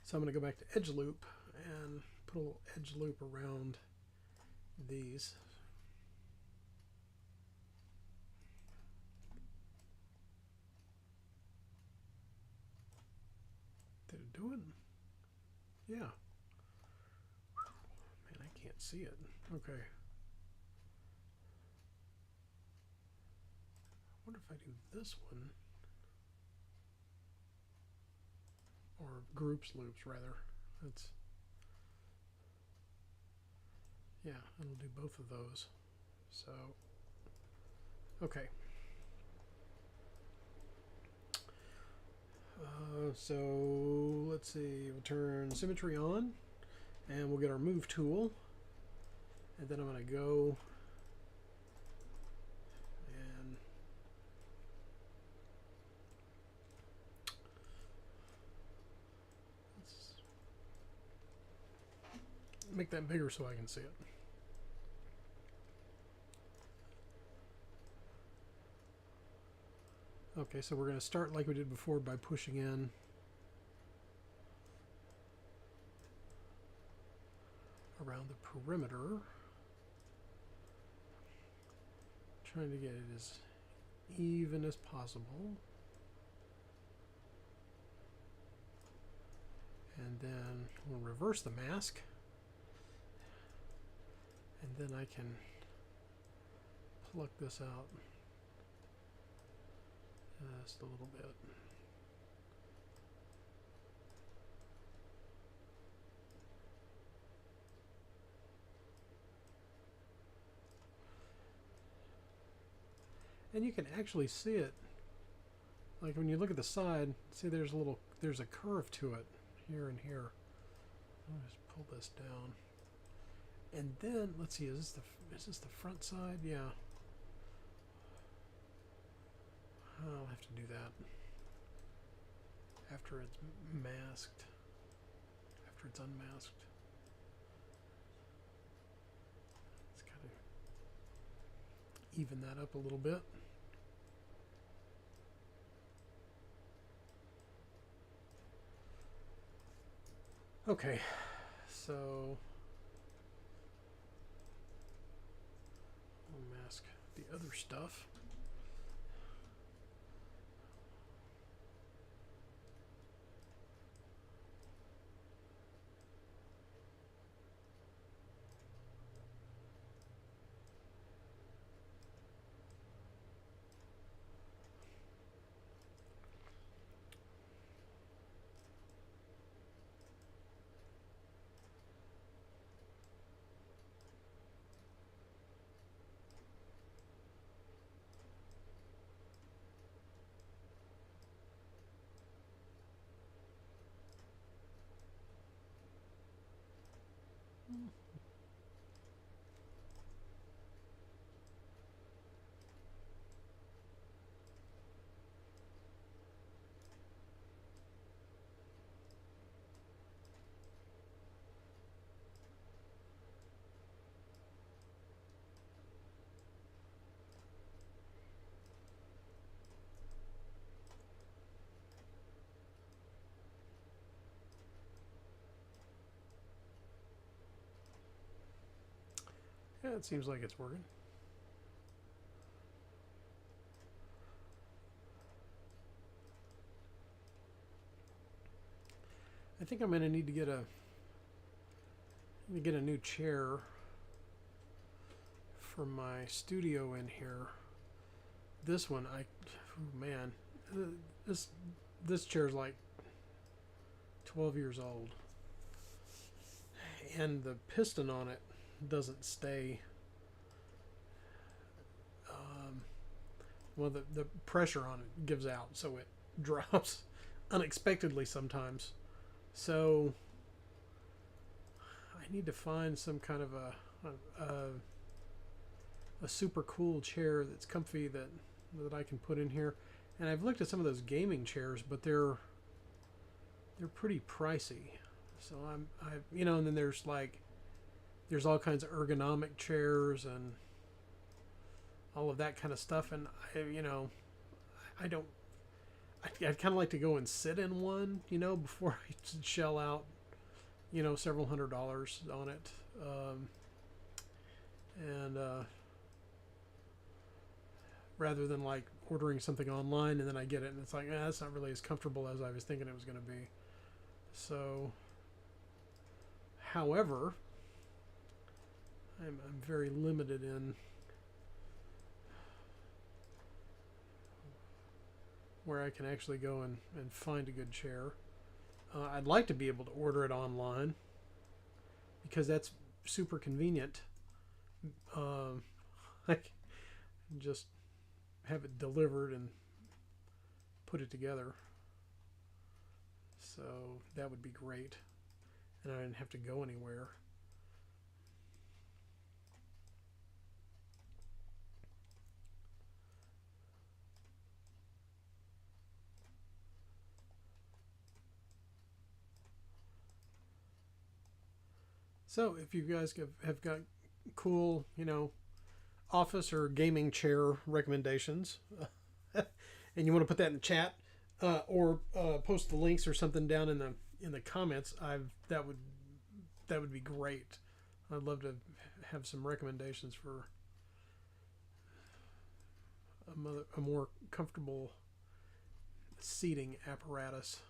So I'm going to go back to edge loop and put a little edge loop around these. Did it do it? Yeah. Man, I can't see it. Okay. I wonder if I do this one. Or groups loops, rather. That's... Yeah, it'll do both of those. So... Okay. So let's see, we'll turn symmetry on and we'll get our move tool, and then I'm going to go and let's make that bigger so I can see it. Okay, so we're going to start like we did before by pushing in around the perimeter, trying to get it as even as possible. And then we'll reverse the mask, and then I can pluck this out just a little bit. And you can actually see it, like when you look at the side, see there's a curve to it here and here. I'll just pull this down, and then let's see, is this the front side? Yeah. I'll have to do that after it's masked, after it's unmasked. Let's kind of even that up a little bit. Okay, so I'll mask the other stuff. Yeah, it seems like it's working. I think I'm going to need to get a new chair for my studio in here. This one, oh man, this chair's like 12 years old, and the piston on it doesn't stay. Well, the pressure on it gives out, so it drops unexpectedly sometimes. So I need to find some kind of a super cool chair that's comfy that I can put in here. And I've looked at some of those gaming chairs, but they're pretty pricey. So and then there's all kinds of ergonomic chairs and all of that kind of stuff, and I'd kind of like to go and sit in one, before I shell out, several $100s on it, and rather than like ordering something online and then I get it and it's like, that's not really as comfortable as I was thinking it was going to be. So However, I'm very limited in where I can actually go and find a good chair. I'd like to be able to order it online because that's super convenient. I can just have it delivered and put it together. So that would be great. And I didn't have to go anywhere. So if you guys have got cool, office or gaming chair recommendations, and you want to put that in the chat, or post the links or something down in the comments, that would be great. I'd love to have some recommendations for a more comfortable seating apparatus.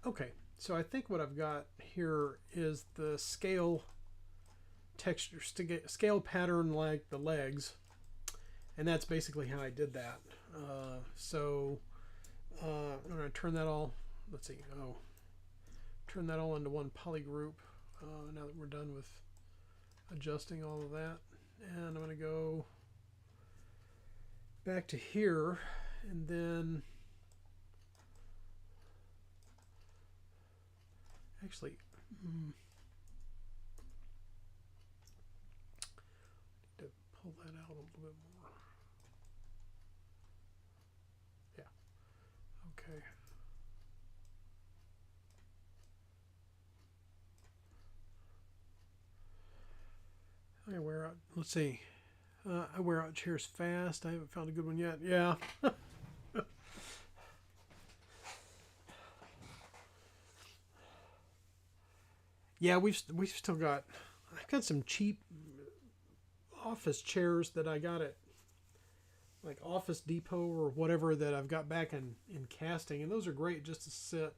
Okay, so I think what I've got here is the scale texture, scale pattern like the legs, and that's basically how I did that. I'm going to turn that all, turn that all into one poly group now that we're done with adjusting all of that. And I'm going to go back to here, and then actually need to pull that out a little bit more. Yeah. Okay. I wear out. Let's see. I wear out chairs fast. I haven't found a good one yet. Yeah. Yeah, we've still got. I've got some cheap office chairs that I got at like Office Depot or whatever that I've got back in casting, and those are great just to sit,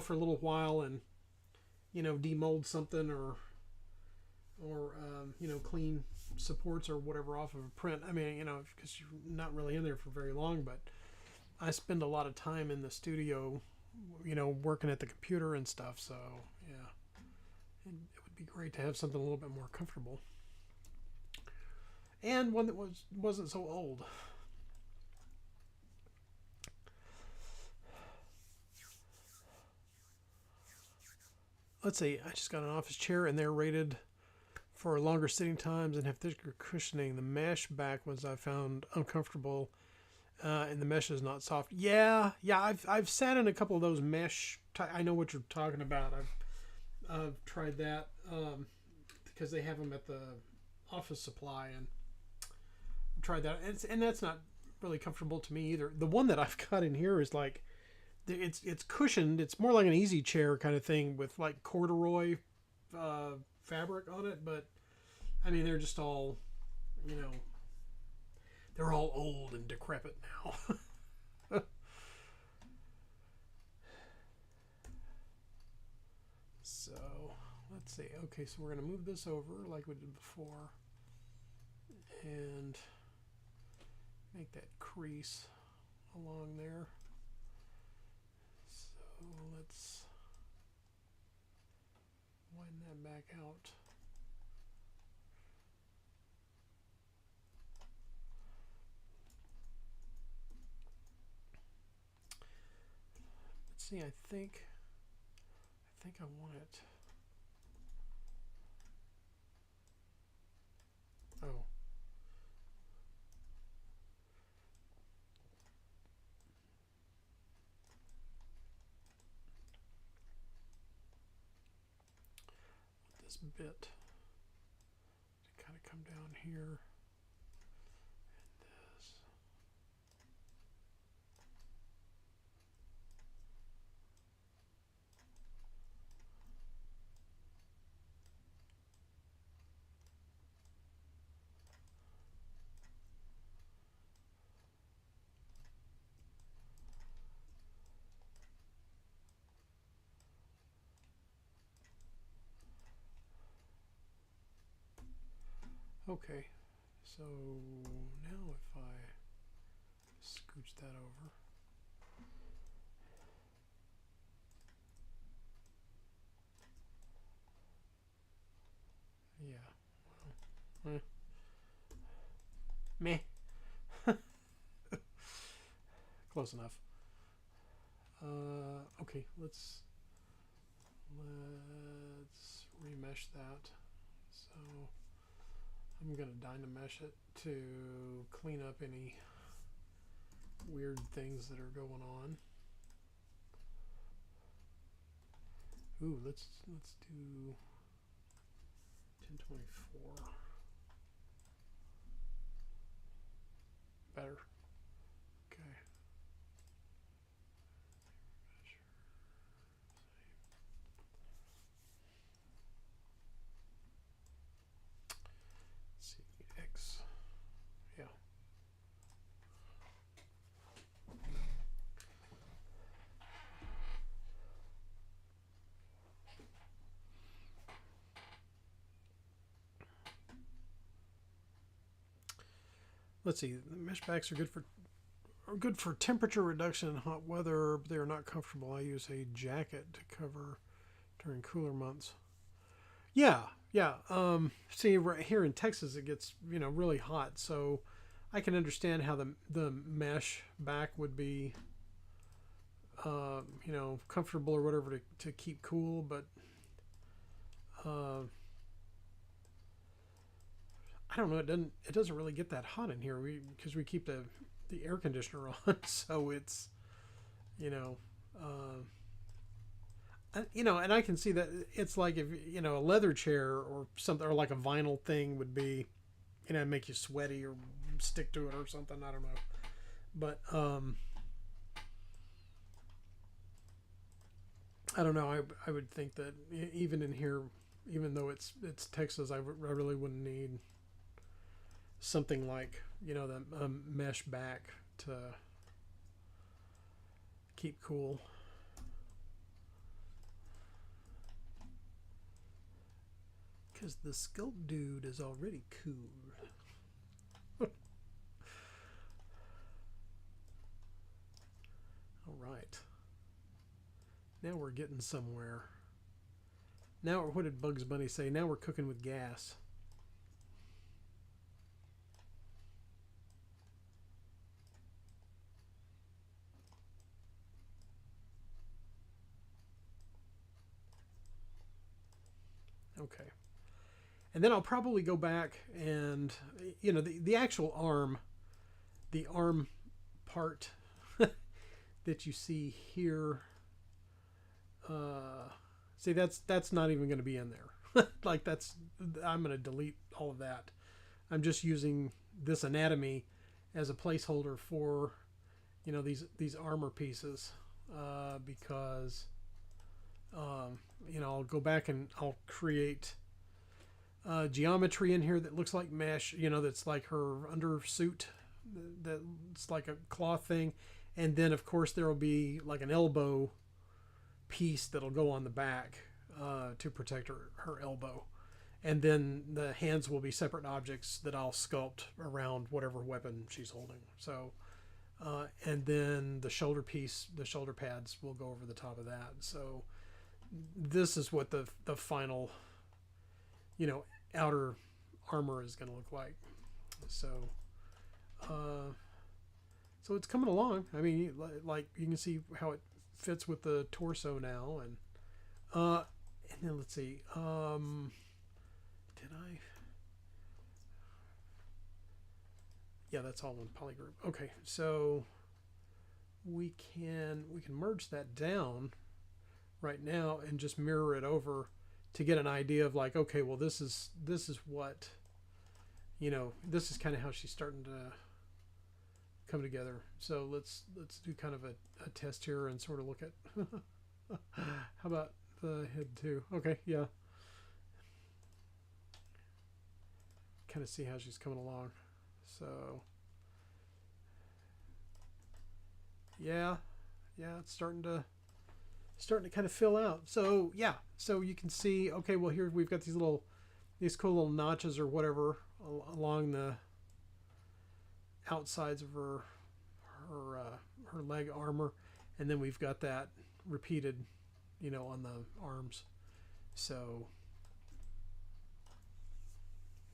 for a little while and demold something or clean supports or whatever off of a print. I mean, because you're not really in there for very long, but I spend a lot of time in the studio, working at the computer and stuff. So yeah, and it would be great to have something a little bit more comfortable and one that wasn't so old. Let's see, I just got an office chair and they're rated for longer sitting times and have thicker cushioning. The mesh back ones I found uncomfortable, and the mesh is not soft. Yeah. I've sat in a couple of those mesh. I know what you're talking about. I've tried that because they have them at the office supply, and I've tried that, and that's not really comfortable to me either. The one that I've got in here is like it's cushioned. It's more like an easy chair kind of thing with like corduroy fabric on it, but I mean they're just all they're all old and decrepit now. So let's see. Okay, so we're going to move this over like we did before and make that crease along there. So let's widen that back out. Let's see, I think I want it. Oh. This bit to kind of come down here. Okay, so now if I scooch that over. Yeah. Well, meh. Close enough. Okay, let's remesh that. So I'm gonna dynamesh it to clean up any weird things that are going on. Ooh, let's do 1024. Better. Okay. Let's see, X. Yeah. Let's see. The mesh backs are good for temperature reduction in hot weather. But they are not comfortable. I use a jacket to cover during cooler months. Yeah, yeah. See, right here in Texas, it gets really hot, so I can understand how the mesh back would be, comfortable or whatever to keep cool. But I don't know. It doesn't really get that hot in here. Because we keep the air conditioner on, so it's you know. And I can see that it's like if a leather chair or something, or like a vinyl thing would be, make you sweaty or stick to it or something. I don't know, but I don't know. I would think that even in here, even though it's Texas, I really wouldn't need something like the mesh back to keep cool. Because the Sculpt dude is already cool. All right. Now we're getting somewhere. Now, what did Bugs Bunny say? Now we're cooking with gas. Okay. And then I'll probably go back and, the actual arm, the arm part that you see here. See, that's not even going to be in there. Like I'm going to delete all of that. I'm just using this anatomy as a placeholder for, these armor pieces, because, I'll go back and I'll create geometry in here that looks like mesh, that's like her undersuit, that's like a cloth thing. And then, of course, there will be like an elbow piece that'll go on the back to protect her elbow. And then the hands will be separate objects that I'll sculpt around whatever weapon she's holding. So, and then the shoulder piece, the shoulder pads will go over the top of that. So this is what the final, outer armor is going to look like. So, so it's coming along. I mean, like you can see how it fits with the torso now, and then let's see. Did I? Yeah, that's all in polygroup. Okay, so we can merge that down right now and just mirror it over to get an idea of like, okay, well this is what, this is kind of how she's starting to come together. So let's do kind of a test here and sort of look at how about the head too. Okay, yeah, kind of see how she's coming along. So yeah, it's starting to kind of fill out. So yeah, so you can see, okay, well here we've got these cool little notches or whatever along the outsides of her leg armor, and then we've got that repeated, on the arms. So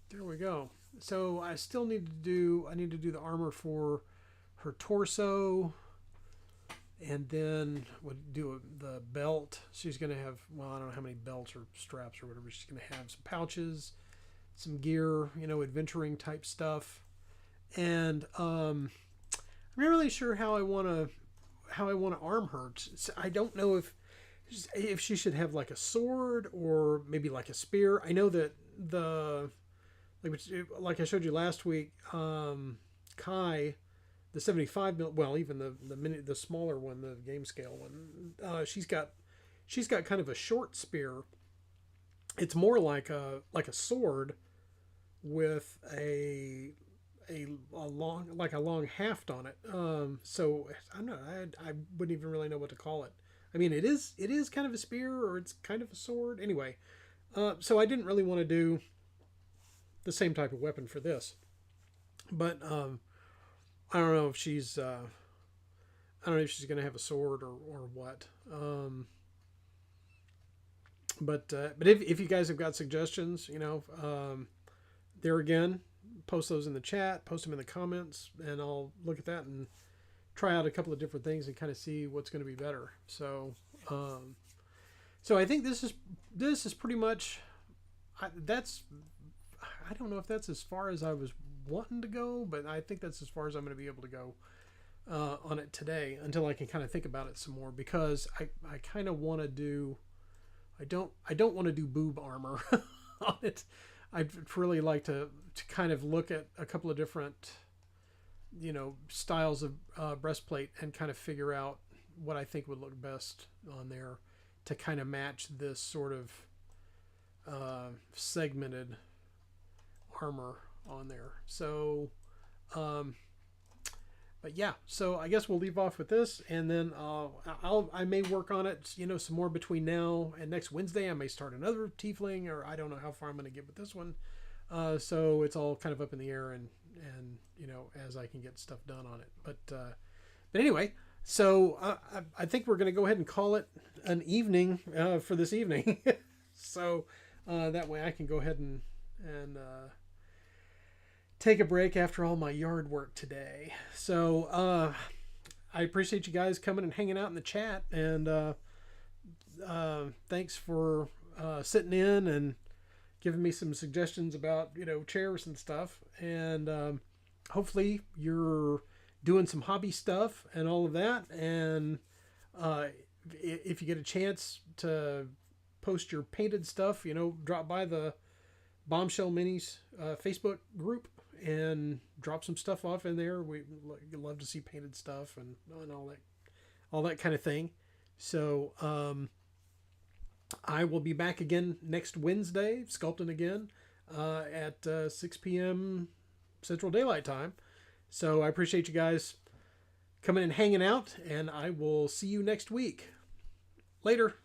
there we go. So I still need to do the armor for her torso, and then would do the belt. She's going to have, well, I don't know how many belts or straps or whatever. She's going to have some pouches, some gear, adventuring type stuff. And I'm not really sure how I want to arm her. I don't know if she should have like a sword or maybe like a spear. I know that like I showed you last week, Kai, the 75 mil, well, even the smaller one, the game scale one, she's got kind of a short spear. It's more like a sword with a long haft on it. So I don't know. I wouldn't even really know what to call it. I mean, it is kind of a spear, or it's kind of a sword. Anyway, so I didn't really want to do the same type of weapon for this, but I don't know if she's going to have a sword or what. But if you guys have got suggestions, there again, post those in the chat, post them in the comments, and I'll look at that and try out a couple of different things and kind of see what's going to be better. So, so I think this is pretty much, I don't know if that's as far as I was wanting to go, but I think that's as far as I'm going to be able to go on it today, until I can kind of think about it some more, because I kind of want to do, I don't want to do boob armor on it. I'd really like to kind of look at a couple of different, styles of breastplate and kind of figure out what I think would look best on there to kind of match this sort of segmented armor on there. So, but yeah, so I guess we'll leave off with this, and then I may work on it, some more between now and next Wednesday. I may start another tiefling, or I don't know how far I'm going to get with this one. So it's all kind of up in the air, and as I can get stuff done on it. But anyway, so I think we're going to go ahead and call it an evening for this evening. So that way I can go ahead and take a break after all my yard work today. So I appreciate you guys coming and hanging out in the chat, and thanks for sitting in and giving me some suggestions about chairs and stuff. And hopefully you're doing some hobby stuff and all of that. And if you get a chance to post your painted stuff, drop by the Bombshell Minis Facebook group and drop some stuff off in there. We love to see painted stuff and all that kind of thing. So I will be back again next Wednesday, sculpting again at 6 p.m. Central Daylight Time. So I appreciate you guys coming and hanging out, and I will see you next week. Later.